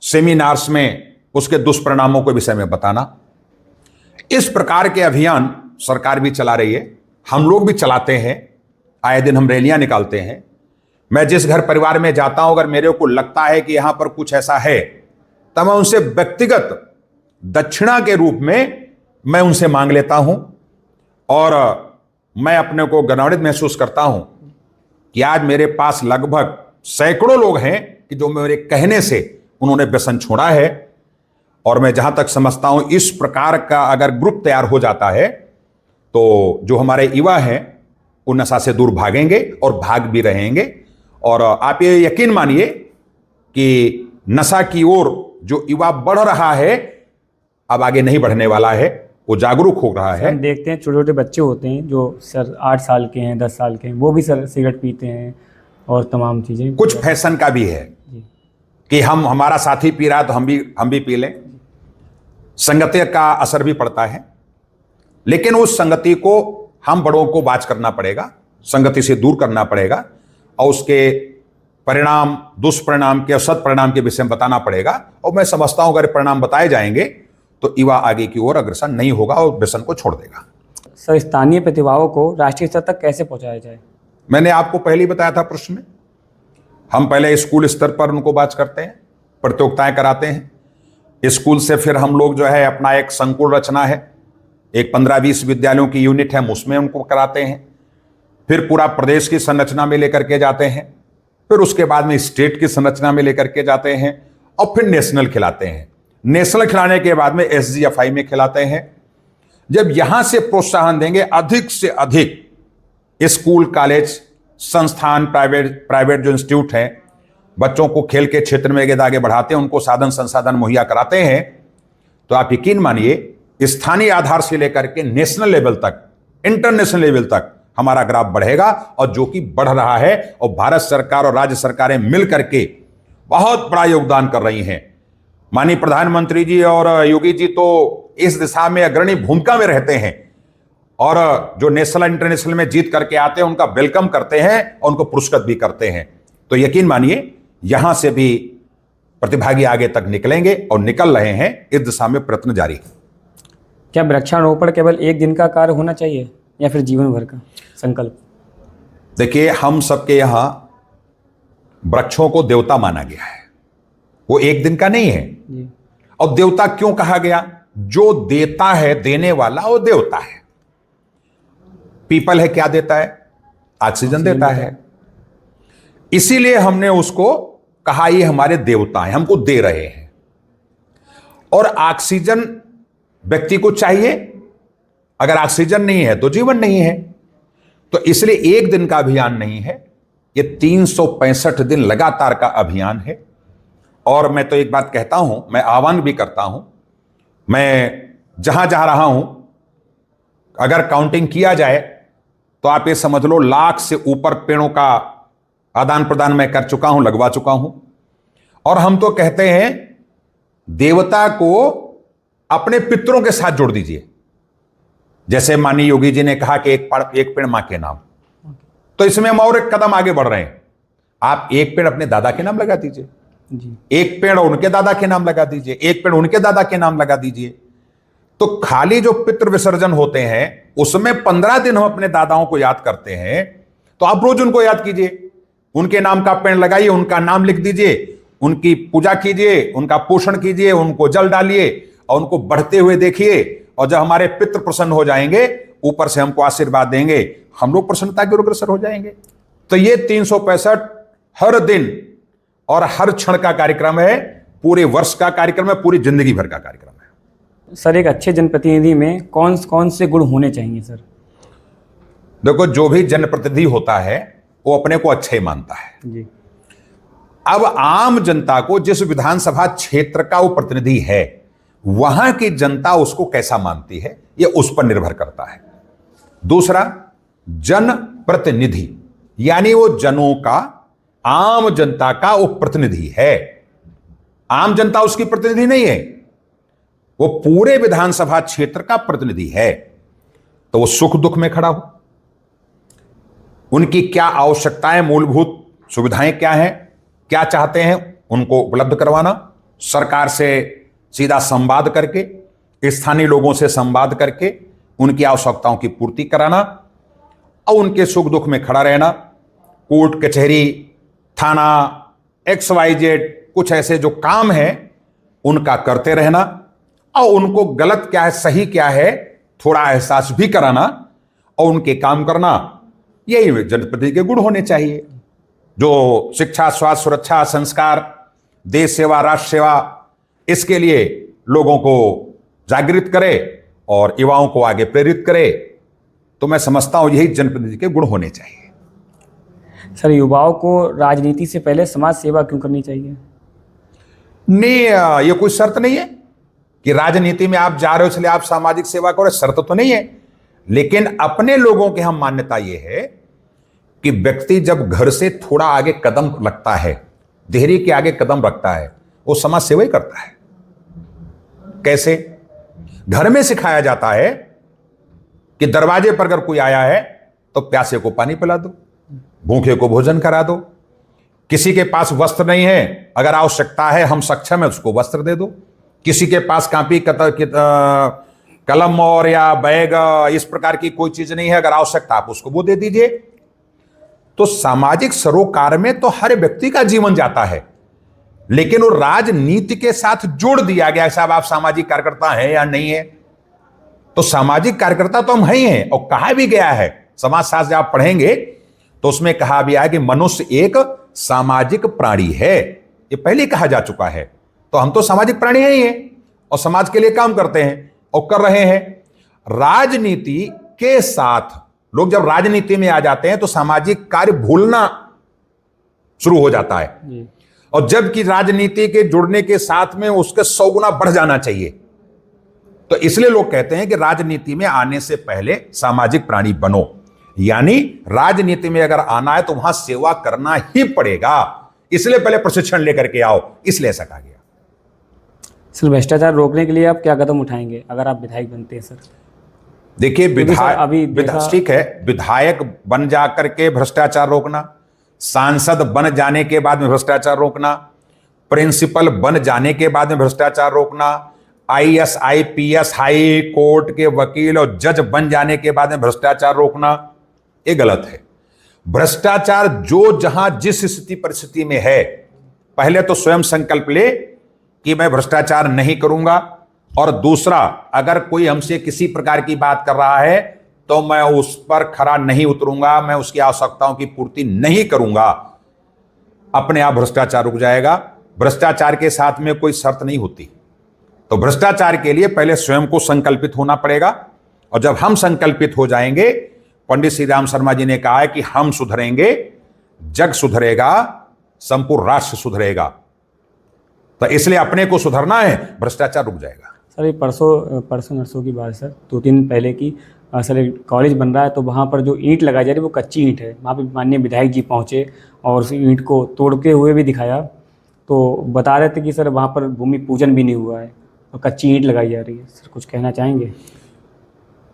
सेमिनार्स में उसके दुष्परिणामों के विषय में बताना। इस प्रकार के अभियान सरकार भी चला रही है, हम लोग भी चलाते हैं, आए दिन हम रैलियां निकालते हैं। मैं जिस घर परिवार में जाता हूं, अगर मेरे को लगता है कि यहां पर कुछ ऐसा है, तब मैं उनसे व्यक्तिगत दक्षिणा के रूप में मैं उनसे मांग लेता हूं, और मैं अपने को गौरवान्वित महसूस करता हूं कि आज मेरे पास लगभग सैकड़ों लोग हैं कि जो मेरे कहने से उन्होंने व्यसन छोड़ा है। और मैं जहां तक समझता हूं, इस प्रकार का अगर ग्रुप तैयार हो जाता है तो जो हमारे युवा हैं वो नशा से दूर भागेंगे और भाग भी रहेंगे। और आप ये यकीन मानिए कि नशा की ओर जो युवा बढ़ रहा है, अब आगे नहीं बढ़ने वाला है, वो जागरूक हो रहा है। हम देखते हैं छोटे छोटे बच्चे होते हैं जो सर 8 साल के हैं, 10 साल के हैं, वो भी सर सिगरेट पीते हैं और तमाम चीज़ें। कुछ फैशन का भी है कि हमारा साथी पी रहा है तो हम भी पी लें। संगति का असर भी पड़ता है, लेकिन उस संगति को हम बड़ों को बाज करना पड़ेगा, संगति से दूर करना पड़ेगा, और उसके परिणाम, दुष्परिणाम के, सत्परिणाम के विषय में बताना पड़ेगा। और मैं समझता हूं अगर परिणाम बताए जाएंगे तो युवा आगे की ओर अग्रसर नहीं होगा और व्यसन को छोड़ देगा। सर, स्थानीय प्रतिभाओं को राष्ट्रीय स्तर तक कैसे पहुंचाया जाए? मैंने आपको पहले ही बताया था प्रश्न में, हम पहले स्कूल स्तर पर उनको बात करते हैं, प्रतियोगिताएं कराते हैं। स्कूल से फिर हम लोग जो है अपना एक संकुल रचना है, एक 15-20 विद्यालयों की यूनिट है, उसमें उनको कराते हैं। फिर पूरा प्रदेश की संरचना में लेकर के जाते हैं, फिर उसके बाद में स्टेट की संरचना में लेकर के जाते हैं, और फिर नेशनल खिलाते हैं। नेशनल खिलाने के बाद में SGFI में खिलाते हैं। जब यहां से प्रोत्साहन देंगे, अधिक से अधिक स्कूल, कॉलेज, संस्थान, प्राइवेट जो इंस्टीट्यूट हैं, बच्चों को खेल के क्षेत्र में आगे बढ़ाते हैं, उनको साधन संसाधन मुहैया कराते हैं, तो आप यकीन मानिए स्थानीय आधार से लेकर के नेशनल लेवल तक, इंटरनेशनल लेवल तक हमारा ग्राफ बढ़ेगा, और जो कि बढ़ रहा है। और भारत सरकार और राज्य सरकारें मिल करके बहुत बड़ा योगदान कर रही हैं। माननीय प्रधानमंत्री जी और योगी जी तो इस दिशा में अग्रणी भूमिका में रहते हैं, और जो नेशनल इंटरनेशनल में जीत करके आते हैं उनका वेलकम करते हैं और उनको पुरस्कृत भी करते हैं। तो यकीन मानिए यहां से भी प्रतिभागी आगे तक निकलेंगे और निकल रहे हैं। इस दिशा में प्रयत्न जारी है। क्या वृक्षारोपण केवल एक दिन का कार्य होना चाहिए? या फिर जीवन भर का संकल्प? देखिए, हम सबके यहाँ वृक्षों को देवता माना गया है, वो एक दिन का नहीं है। जी। और देवता क्यों कहा गया? जो देता है, देने वाला, वो देवता है। पीपल है, क्या देता है? ऑक्सीजन देता है। इसीलिए हमने उसको कहा ये हमारे देवता हैं, हमको दे रहे हैं। और ऑक्सीजन व्यक्ति को चाहिए, अगर ऑक्सीजन नहीं है तो जीवन नहीं है। तो इसलिए एक दिन का अभियान नहीं है, ये 365 दिन लगातार का अभियान है। और मैं तो एक बात कहता हूं, मैं आह्वान भी करता हूं, मैं जहां जा रहा हूं, अगर काउंटिंग किया जाए तो आप ये समझ लो लाख से ऊपर पेड़ों का आदान प्रदान मैं कर चुका हूं, लगवा चुका हूं। और हम तो कहते हैं देवता को अपने पितरों के साथ जोड़ दीजिए। जैसे माननीय योगी जी ने कहा कि एक पेड़ मां के नाम, तो इसमें हम और एक कदम आगे बढ़ रहे हैं। आप एक पेड़ अपने दादा के नाम लगा दीजिए जी। एक पेड़ उनके दादा के नाम लगा दीजिए, एक पेड़ उनके दादा के नाम लगा दीजिए। तो खाली जो पितृ विसर्जन होते हैं उसमें 15 दिन हम अपने दादाओं को याद करते हैं, तो आप रोज उनको याद कीजिए, उनके नाम का पेड़ लगाइए, उनका नाम लिख दीजिए, उनकी पूजा कीजिए, उनका पोषण कीजिए, उनको जल डालिए और उनको बढ़ते हुए देखिए। और जब हमारे पितृ प्रसन्न हो जाएंगे, ऊपर से हमको आशीर्वाद देंगे, हम लोग प्रसन्नता की ओर अग्रसर हो जाएंगे। तो ये 365 हर दिन और हर क्षण का कार्यक्रम है, पूरे वर्ष का कार्यक्रम है, पूरी जिंदगी भर का कार्यक्रम है। सर, एक अच्छे जनप्रतिनिधि में कौन कौन से गुण होने चाहिए सर? देखो, जो भी जनप्रतिनिधि होता है वो अपने को अच्छा ही मानता है जी। अब आम जनता को, जिस विधानसभा क्षेत्र का वो प्रतिनिधि है, वहां की जनता उसको कैसा मानती है, ये उस पर निर्भर करता है। दूसरा, जन प्रतिनिधि, यानी वो जनों का, आम जनता का वो प्रतिनिधि है। आम जनता उसकी प्रतिनिधि नहीं है, वो पूरे विधानसभा क्षेत्र का प्रतिनिधि है। तो वो सुख दुख में खड़ा हो, उनकी क्या आवश्यकताएं, मूलभूत सुविधाएं क्या हैं, क्या चाहते हैं, उनको उपलब्ध करवाना, सरकार से सीधा संवाद करके, स्थानीय लोगों से संवाद करके उनकी आवश्यकताओं की पूर्ति कराना और उनके सुख दुख में खड़ा रहना। कोर्ट कचहरी, थाना, XYZ कुछ ऐसे जो काम हैं उनका करते रहना और उनको गलत क्या है, सही क्या है, थोड़ा एहसास भी कराना और उनके काम करना। यही जनप्रतिनिधि के गुण होने चाहिए, जो शिक्षा, स्वास्थ्य, सुरक्षा, संस्कार, देश सेवा, राष्ट्र सेवा, इसके लिए लोगों को जागृत करे और युवाओं को आगे प्रेरित करे। तो मैं समझता हूं यही जनप्रतिनिधि के गुण होने चाहिए। सर, युवाओं को राजनीति से पहले समाज सेवा क्यों करनी चाहिए? नहीं, ये कोई शर्त नहीं है कि राजनीति में आप जा रहे हो इसलिए आप सामाजिक सेवा करो, शर्त तो नहीं है। लेकिन अपने लोगों की हम मान्यता यह है कि व्यक्ति जब घर से थोड़ा आगे कदम रखता है, देहरी के आगे कदम रखता है, वो समाज सेवा ही करता है। कैसे? घर में सिखाया जाता है कि दरवाजे पर अगर कोई आया है तो प्यासे को पानी पिला दो, भूखे को भोजन करा दो, किसी के पास वस्त्र नहीं है, अगर आवश्यकता है, हम सक्षम है, उसको वस्त्र दे दो, किसी के पास कापी कलम और या बैग इस प्रकार की कोई चीज नहीं है, अगर आवश्यकता आप उसको वो दे दीजिए। तो सामाजिक सरोकार में तो हर व्यक्ति का जीवन जाता है, लेकिन वो राजनीति के साथ जोड़ दिया गया। साहब आप सामाजिक कार्यकर्ता हैं या नहीं है? तो सामाजिक कार्यकर्ता तो हम हैं ही हैं, और कहा भी गया है, समाजशास्त्र आप पढ़ेंगे तो उसमें कहा भी है कि मनुष्य एक सामाजिक प्राणी है। ये पहले कहा जा चुका है। तो हम तो सामाजिक प्राणी ही हैं और समाज के लिए काम करते हैं और कर रहे हैं। राजनीति के साथ लोग जब राजनीति में आ जाते हैं तो सामाजिक कार्य भूलना शुरू हो जाता है, और जबकि राजनीति के जुड़ने के साथ में उसके 100 गुना बढ़ जाना चाहिए। तो इसलिए लोग कहते हैं कि राजनीति में आने से पहले सामाजिक प्राणी बनो, यानी राजनीति में अगर आना है तो वहां सेवा करना ही पड़ेगा, इसलिए पहले प्रशिक्षण लेकर के आओ, इसलिए ऐसा कहा गया। सर, भ्रष्टाचार रोकने के लिए आप क्या कदम उठाएंगे अगर आप विधायक बनते हैं? सर देखिए, विधायक ठीक है, विधायक बन जाकर के भ्रष्टाचार रोकना, सांसद बन जाने के बाद में भ्रष्टाचार रोकना, प्रिंसिपल बन जाने के बाद में भ्रष्टाचार रोकना, आईएएस आईपीएस हाई कोर्ट के वकील और जज बन जाने के बाद में भ्रष्टाचार रोकना, ये गलत है। भ्रष्टाचार जो जहां जिस स्थिति परिस्थिति में है, पहले तो स्वयं संकल्प ले कि मैं भ्रष्टाचार नहीं करूंगा, और दूसरा, अगर कोई हमसे किसी प्रकार की बात कर रहा है तो मैं उस पर खरा नहीं उतरूंगा, मैं उसकी आवश्यकताओं की पूर्ति नहीं करूंगा। अपने आप भ्रष्टाचार रुक जाएगा। भ्रष्टाचार के साथ में कोई शर्त नहीं होती। तो भ्रष्टाचार के लिए पहले स्वयं को संकल्पित होना पड़ेगा, और जब हम संकल्पित हो जाएंगे, पंडित श्री राम शर्मा जी ने कहा है कि हम सुधरेंगे, जग सुधरेगा, संपूर्ण राष्ट्र सुधरेगा। तो इसलिए अपने को सुधरना है, भ्रष्टाचार रुक जाएगा। सर ये परसों नरसों की बात है सर, 2 दिन पहले की। सर एक कॉलेज बन रहा है, तो वहाँ पर जो ईंट लगाई जा रही है वो कच्ची ईंट है। वहाँ पे माननीय विधायक जी पहुँचे और उस ईंट को तोड़ते हुए भी दिखाया, तो बता रहे थे कि सर वहाँ पर भूमि पूजन भी नहीं हुआ है और कच्ची ईंट लगाई जा रही है। सर कुछ कहना चाहेंगे?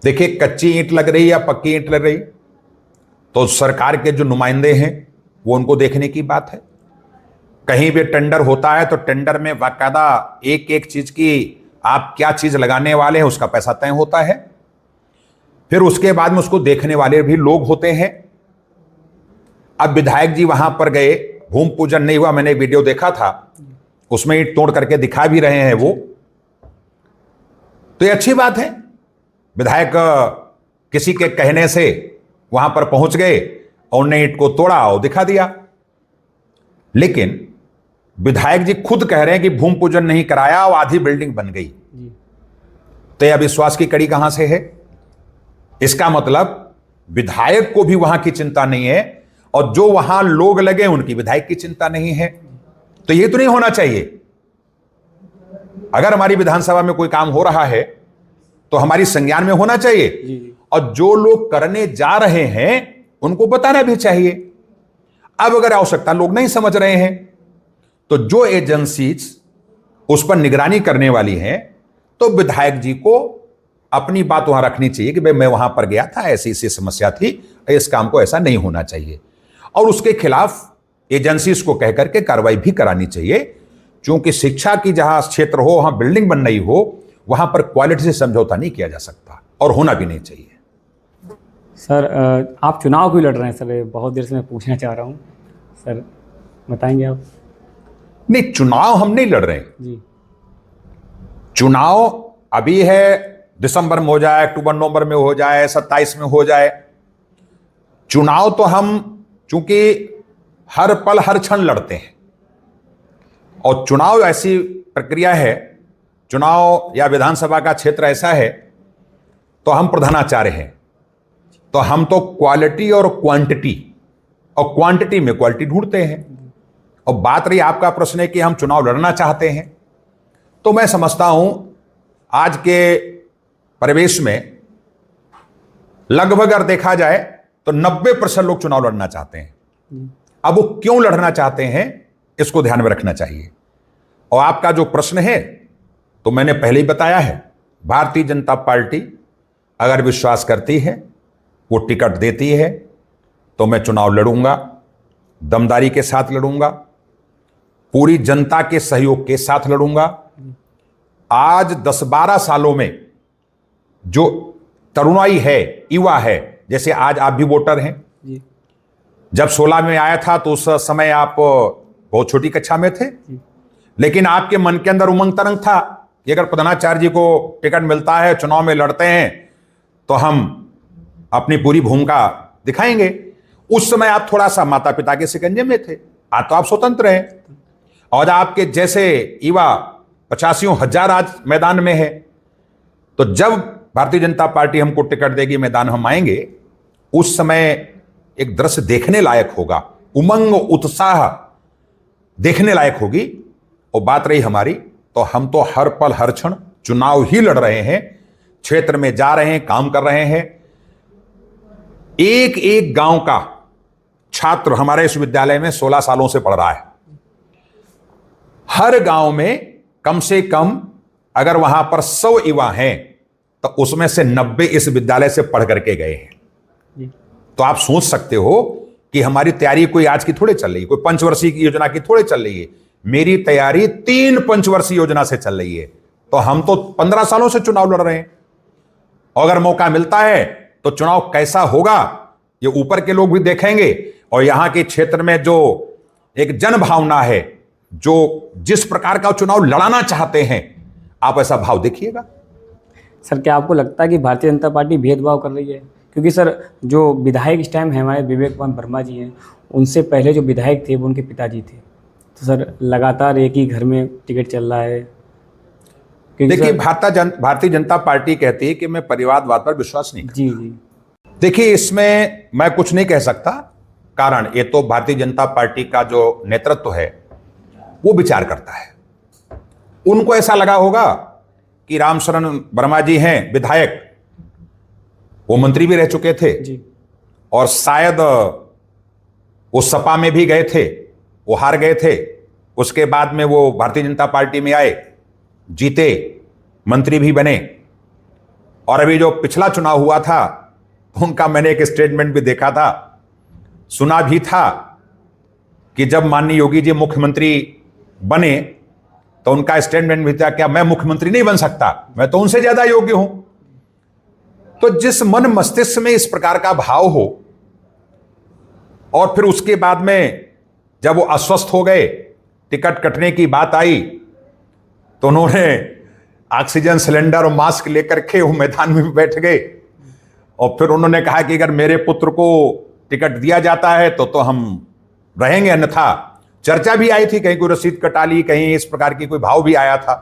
देखिए, कच्ची ईंट लग रही या पक्की ईंट लग रही, तो सरकार के जो नुमाइंदे हैं वो उनको देखने की बात है। कहीं भी टेंडर होता है तो टेंडर में बाकायदा एक एक चीज की आप क्या चीज लगाने वाले हैं उसका पैसा तय होता है। फिर उसके बाद में उसको देखने वाले भी लोग होते हैं। अब विधायक जी वहां पर गए, भूमि पूजन नहीं हुआ, मैंने वीडियो देखा था, उसमें ईंट तोड़ करके दिखा भी रहे हैं वो, तो ये अच्छी बात है। विधायक किसी के कहने से वहां पर पहुंच गए और उन्हें ईंट को तोड़ा और दिखा दिया। लेकिन विधायक जी खुद कह रहे हैं कि भूमि पूजन नहीं कराया और आधी बिल्डिंग बन गई, तो यह विश्वास की कड़ी कहां से है? इसका मतलब विधायक को भी वहां की चिंता नहीं है, और जो वहां लोग लगे उनकी विधायक की चिंता नहीं है। तो यह तो नहीं होना चाहिए। अगर हमारी विधानसभा में कोई काम हो रहा है तो हमारी संज्ञान में होना चाहिए, और जो लोग करने जा रहे हैं उनको बताना भी चाहिए। अब अगर आवश्यकता लोग नहीं समझ रहे हैं, तो जो एजेंसीज उस पर निगरानी करने वाली हैं, तो विधायक जी को अपनी बात वहां रखनी चाहिए कि भाई मैं वहां पर गया था, ऐसी ऐसी समस्या थी, इस काम को ऐसा नहीं होना चाहिए, और उसके खिलाफ एजेंसीज को कहकर के कार्रवाई भी करानी चाहिए। क्योंकि शिक्षा की जहां क्षेत्र हो, वहां बिल्डिंग बन रही हो, वहां पर क्वालिटी से समझौता नहीं किया जा सकता, और होना भी नहीं चाहिए। सर आप चुनाव क्यों लड़ रहे हैं? सर बहुत देर से मैं पूछना चाह रहा हूँ, सर बताएंगे आप? नहीं, चुनाव हम नहीं लड़ रहे हैं जी। चुनाव अभी है, दिसंबर में हो जाए, अक्टूबर नवंबर में हो जाए, 27 में हो जाए। चुनाव तो हम चूंकि हर पल हर क्षण लड़ते हैं, और चुनाव ऐसी प्रक्रिया है, चुनाव या विधानसभा का क्षेत्र ऐसा है, तो हम प्रधानाचार्य हैं, तो हम तो क्वालिटी और क्वांटिटी, और क्वांटिटी में क्वालिटी ढूंढते हैं। और बात रही आपका प्रश्न है कि हम चुनाव लड़ना चाहते हैं, तो मैं समझता हूं आज के परिवेश में लगभग अगर देखा जाए तो 90% लोग चुनाव लड़ना चाहते हैं। अब वो क्यों लड़ना चाहते हैं, इसको ध्यान में रखना चाहिए। और आपका जो प्रश्न है तो मैंने पहले ही बताया है, भारतीय जनता पार्टी अगर विश्वास करती है, वो टिकट देती है, तो मैं चुनाव लड़ूंगा, दमदारी के साथ लड़ूंगा, पूरी जनता के सहयोग के साथ लड़ूंगा। आज 10-12 सालों में जो तरुणाई है, युवा है, जैसे आज आप भी वोटर हैं, जब 16 में आया था तो उस समय आप बहुत छोटी कक्षा में थे, लेकिन आपके मन के अंदर उमंग तरंग था कि अगर प्रधानाचार्य जी को टिकट मिलता है, चुनाव में लड़ते हैं, तो हम अपनी पूरी भूमिका दिखाएंगे। उस समय आप थोड़ा सा माता पिता के शिकंजे में थे, आज तो आप स्वतंत्र हैं, और आपके जैसे युवा 85,000 आज मैदान में है। तो जब भारतीय जनता पार्टी हमको टिकट देगी, मैदान हम आएंगे, उस समय एक दृश्य देखने लायक होगा, उमंग उत्साह देखने लायक होगी। और बात रही हमारी, तो हम तो हर पल हर क्षण चुनाव ही लड़ रहे हैं, क्षेत्र में जा रहे हैं, काम कर रहे हैं। एक एक गांव का छात्र हमारे इस विद्यालय में 16 सालों से पढ़ रहा है। हर गांव में कम से कम अगर वहां पर 100 युवा हैं, तो उसमें से 90 इस विद्यालय से पढ़ करके गए हैं। तो आप सोच सकते हो कि हमारी तैयारी कोई आज की थोड़े चल रही है, कोई पंचवर्षीय की योजना की थोड़े चल रही है। मेरी तैयारी 3 पंचवर्षीय योजना से चल रही है। तो हम तो 15 सालों से चुनाव लड़ रहे हैं, और अगर मौका मिलता है तो चुनाव कैसा होगा ये ऊपर के लोग भी देखेंगे, और यहां के क्षेत्र में जो एक जन भावना है, जो जिस प्रकार का चुनाव लड़ाना चाहते हैं, आप ऐसा भाव देखिएगा। सर क्या आपको लगता है कि भारतीय जनता पार्टी भेदभाव कर रही है? क्योंकि सर जो विधायक इस टाइम है हमारे विवेक वर्मा जी हैं, उनसे पहले जो विधायक थे वो उनके पिताजी थे, तो सर लगातार एक ही घर में टिकट चल रहा है। देखिए, भारतीय जनता पार्टी कहती है कि मैं परिवारवाद पर विश्वास नहीं करता। जी जी। देखिए, इसमें मैं कुछ नहीं कह सकता, कारण ये तो भारतीय जनता पार्टी का जो नेतृत्व है वो विचार करता है। उनको ऐसा लगा होगा कि रामशरण वर्मा जी हैं विधायक, वो मंत्री भी रह चुके थे जी। और शायद वो सपा में भी गए थे, वो हार गए थे, उसके बाद में वो भारतीय जनता पार्टी में आए, जीते, मंत्री भी बने, और अभी जो पिछला चुनाव हुआ था उनका मैंने एक स्टेटमेंट भी देखा था, सुना भी था कि जब माननीय योगी जी मुख्यमंत्री बने तो उनका स्टेटमेंट भी था, क्या मैं मुख्यमंत्री नहीं बन सकता, मैं तो उनसे ज्यादा योग्य हूं। तो जिस मन मस्तिष्क में इस प्रकार का भाव हो, और फिर उसके बाद में जब वो अस्वस्थ हो गए, टिकट कटने की बात आई, तो उन्होंने ऑक्सीजन सिलेंडर और मास्क लेकर के वो मैदान में बैठ गए, और फिर उन्होंने कहा कि अगर मेरे पुत्र को टिकट दिया जाता है तो हम रहेंगे, अन्यथा चर्चा भी आई थी, कहीं कोई रसीद कटा ली, कहीं इस प्रकार की कोई भाव भी आया था।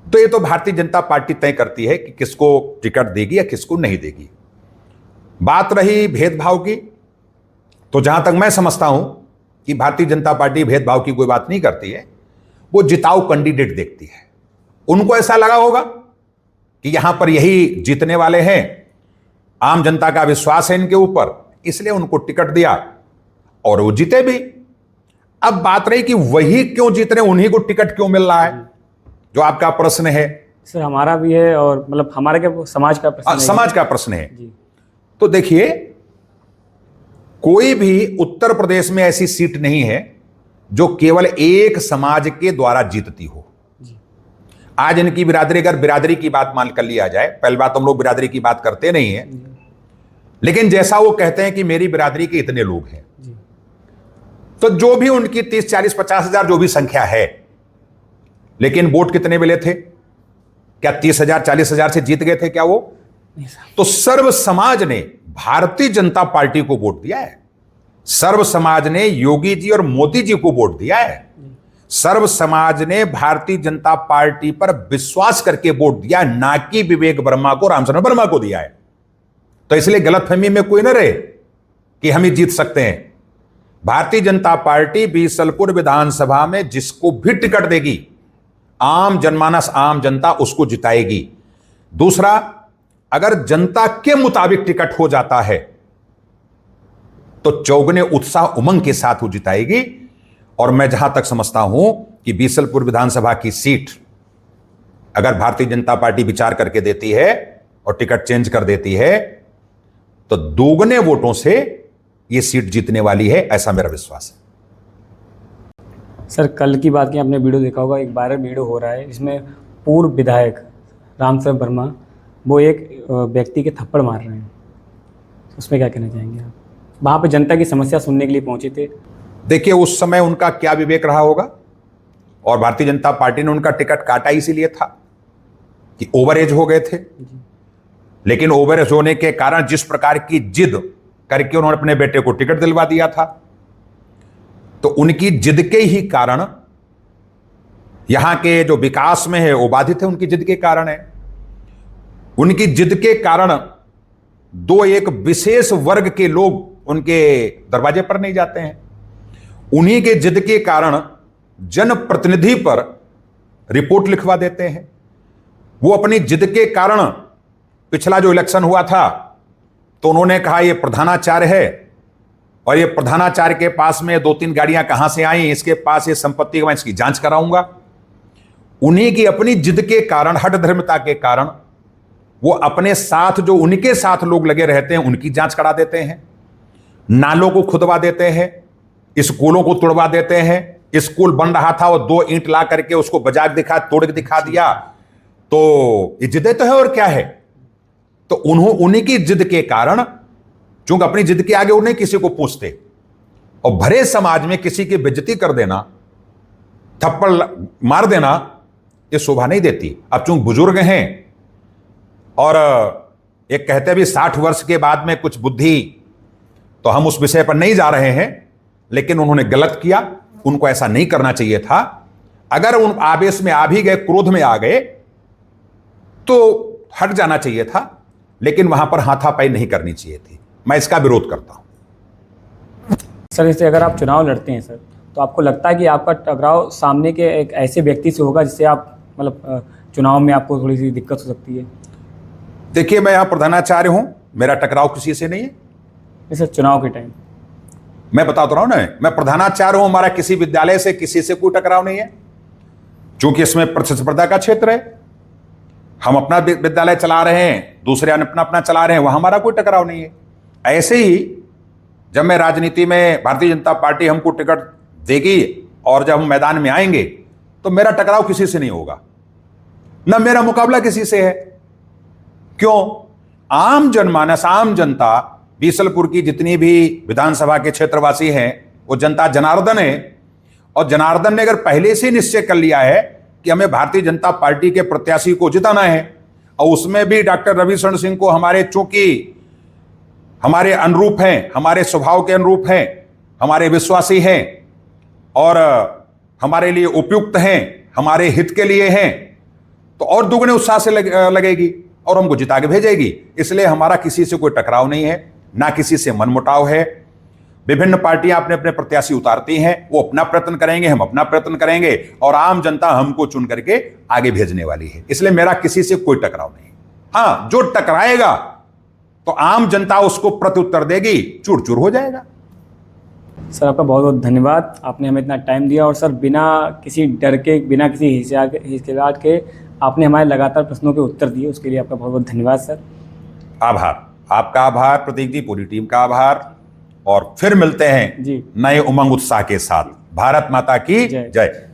तो ये तो भारतीय जनता पार्टी तय करती है कि किसको टिकट देगी या किसको नहीं देगी। बात रही भेदभाव की, तो जहां तक मैं समझता हूं कि भारतीय जनता पार्टी भेदभाव की कोई बात नहीं करती है, वो जिताऊ कैंडिडेट देखती है। उनको ऐसा लगा होगा कि यहां पर यही जीतने वाले हैं, आम जनता का विश्वास है इनके ऊपर, इसलिए उनको टिकट दिया और वो जीते भी। अब बात रही कि वही क्यों जीत रहे, उन्हीं को टिकट क्यों मिल रहा है, जो आपका प्रश्न है। सर हमारा भी है, और मतलब हमारे क्या समाज का प्रश्न है। समाज का प्रश्न है जी। तो देखिए, कोई भी उत्तर प्रदेश में ऐसी सीट नहीं है जो केवल एक समाज के द्वारा जीतती हो। आज इनकी बिरादरी, अगर बिरादरी की बात मान कर लिया जाए, पहली बात हम लोग बिरादरी की बात करते नहीं है, लेकिन जैसा वो कहते हैं कि मेरी बिरादरी के इतने लोग हैं, तो जो भी उनकी 30, 40, 50 हजार जो भी संख्या है, लेकिन वोट कितने मिले थे? क्या 30,000, 40,000 से जीत गए थे क्या वो? तो सर्व समाज ने भारतीय जनता पार्टी को वोट दिया है, सर्व समाज ने योगी जी और मोदी जी को वोट दिया है, सर्व समाज ने भारतीय जनता पार्टी पर विश्वास करके वोट दिया, ना कि विवेक वर्मा को, रामशरण वर्मा को दिया है। तो इसलिए गलतफहमी में कोई ना रहे कि हम ही जीत सकते हैं। भारतीय जनता पार्टी बीसलपुर विधानसभा में जिसको भी टिकट देगी, आम जनमानस, आम जनता उसको जिताएगी। दूसरा, अगर जनता के मुताबिक टिकट हो जाता है तो चौगुने उत्साह उमंग के साथ वो जिताएगी। और मैं जहां तक समझता हूं कि बीसलपुर विधानसभा की सीट अगर भारतीय जनता पार्टी विचार करके देती है और टिकट चेंज कर देती है तो दोगुने वोटों से ये सीट जीतने वाली है, ऐसा मेरा विश्वास है। सर कल की बात की आपने वीडियो देखा होगा, एक वायरल वीडियो हो रहा है, इसमें पूर्व विधायक रामशरण वर्मा वो एक व्यक्ति के थप्पड़ मार रहे हैं, उसमें क्या कहना चाहेंगे आप? वहाँ पे जनता की समस्या सुनने के लिए पहुंचे थे। देखिए, उस समय उनका क्या विवेक रहा होगा, और भारतीय जनता पार्टी ने उनका टिकट काटा इसीलिए था कि ओवर एज हो गए थे। लेकिन ओवर एज होने के कारण जिस प्रकार की जिद करके उन्होंने अपने बेटे को टिकट दिलवा दिया था, तो उनकी जिद के ही कारण यहां के जो विकास में है वो बाधित है, उनकी जिद के कारण है। उनकी जिद के कारण दो एक विशेष वर्ग के लोग उनके दरवाजे पर नहीं जाते हैं। उन्हीं के जिद के कारण जनप्रतिनिधि पर रिपोर्ट लिखवा देते हैं। वो अपनी जिद के कारण, पिछला जो इलेक्शन हुआ था तो उन्होंने कहा ये प्रधानाचार्य है, और ये प्रधानाचार्य के पास में 2-3 गाड़ियां कहां से आई, इसके पास ये संपत्ति, मैं इसकी जांच कराऊंगा। उन्हीं की अपनी जिद के कारण, हठ धर्मता के कारण वो अपने साथ, जो उनके साथ लोग लगे रहते हैं, उनकी जांच करा देते हैं, नालों को खुदवा देते हैं, स्कूलों को तोड़वा देते हैं, स्कूल बन रहा था, वो 2 ईंट ला करके उसको बजा के दिखा, तोड़ के दिखा दिया, तो ये जिद्दें तो है और क्या है। तो उन्हीं की जिद के कारण, चूंकि अपनी जिद के आगे वो नहीं किसी को पूछते, और भरे समाज में किसी की बेइज्जती कर देना, थप्पड़ मार देना, ये शोभा नहीं देती। अब चूंकि बुजुर्ग हैं और एक कहते भी 60 वर्ष के बाद में कुछ बुद्धि, तो हम उस विषय पर नहीं जा रहे हैं, लेकिन उन्होंने गलत किया, उनको ऐसा नहीं करना चाहिए था। अगर उन आवेश में आ भी गए, क्रोध में आ गए, तो हट जाना चाहिए था, लेकिन वहां पर हाथापाई नहीं करनी चाहिए थी। मैं इसका विरोध करता हूं। सर जैसे अगर आप चुनाव लड़ते हैं सर, तो आपको लगता है कि आपका टकराव सामने के एक ऐसे व्यक्ति से होगा जिससे आप मतलब चुनाव में आपको थोड़ी सी दिक्कत हो सकती है? देखिए, मैं यहां प्रधानाचार्य हूं, मेरा टकराव किसी से नहीं है। जैसे चुनाव के टाइम मैं बता तो रहा हूं ना, मैं प्रधानाचार्य हूं, हमारा किसी विद्यालय से किसी से कोई टकराव नहीं है, क्योंकि इसमें प्रतिस्पर्धा का क्षेत्र है। हम अपना विद्यालय चला रहे हैं, दूसरे अपना अपना चला रहे हैं, वहां हमारा कोई टकराव नहीं है। ऐसे ही जब मैं राजनीति में, भारतीय जनता पार्टी हमको टिकट देगी और जब हम मैदान में आएंगे, तो मेरा टकराव किसी से नहीं होगा, न मेरा मुकाबला किसी से है। क्यों? आम जनमानस, आम जनता, बीसलपुर की जितनी भी विधानसभा के क्षेत्रवासी हैं, वो जनता जनार्दन है, और जनार्दन ने अगर पहले से निश्चय कर लिया है कि हमें भारतीय जनता पार्टी के प्रत्याशी को जिताना है, और उसमें भी डॉक्टर रविशरण सिंह को चूंकि हमारे अनुरूप हैं, हमारे स्वभाव के अनुरूप हैं, हमारे विश्वासी हैं और हमारे लिए उपयुक्त हैं, हमारे हित के लिए हैं, तो और दुगने उत्साह से लगेगी और हमको जिता के भेजेगी। इसलिए हमारा किसी से कोई टकराव नहीं है, ना किसी से मनमुटाव है। विभिन्न पार्टियां अपने अपने प्रत्याशी उतारती हैं, वो अपना प्रयत्न करेंगे, हम अपना प्रयत्न करेंगे, और आम जनता हमको चुन करके आगे भेजने वाली है। इसलिए मेरा किसी से कोई टकराव नहीं। हां, जो टकराएगा तो आम जनता उसको प्रत्युत्तर देगी, चूर चूर हो जाएगा। सर आपका बहुत बहुत धन्यवाद, आपने हमें इतना टाइम दिया, और सर बिना किसी डर के, बिना किसी हिचकिचाहट के आपने हमारे लगातार प्रश्नों के उत्तर दिए, उसके लिए आपका बहुत बहुत धन्यवाद सर। आभार, आपका आभार प्रतीक जी, पूरी टीम का आभार, और फिर मिलते हैं जी नए उमंग उत्साह के साथ। भारत माता की जय। जय।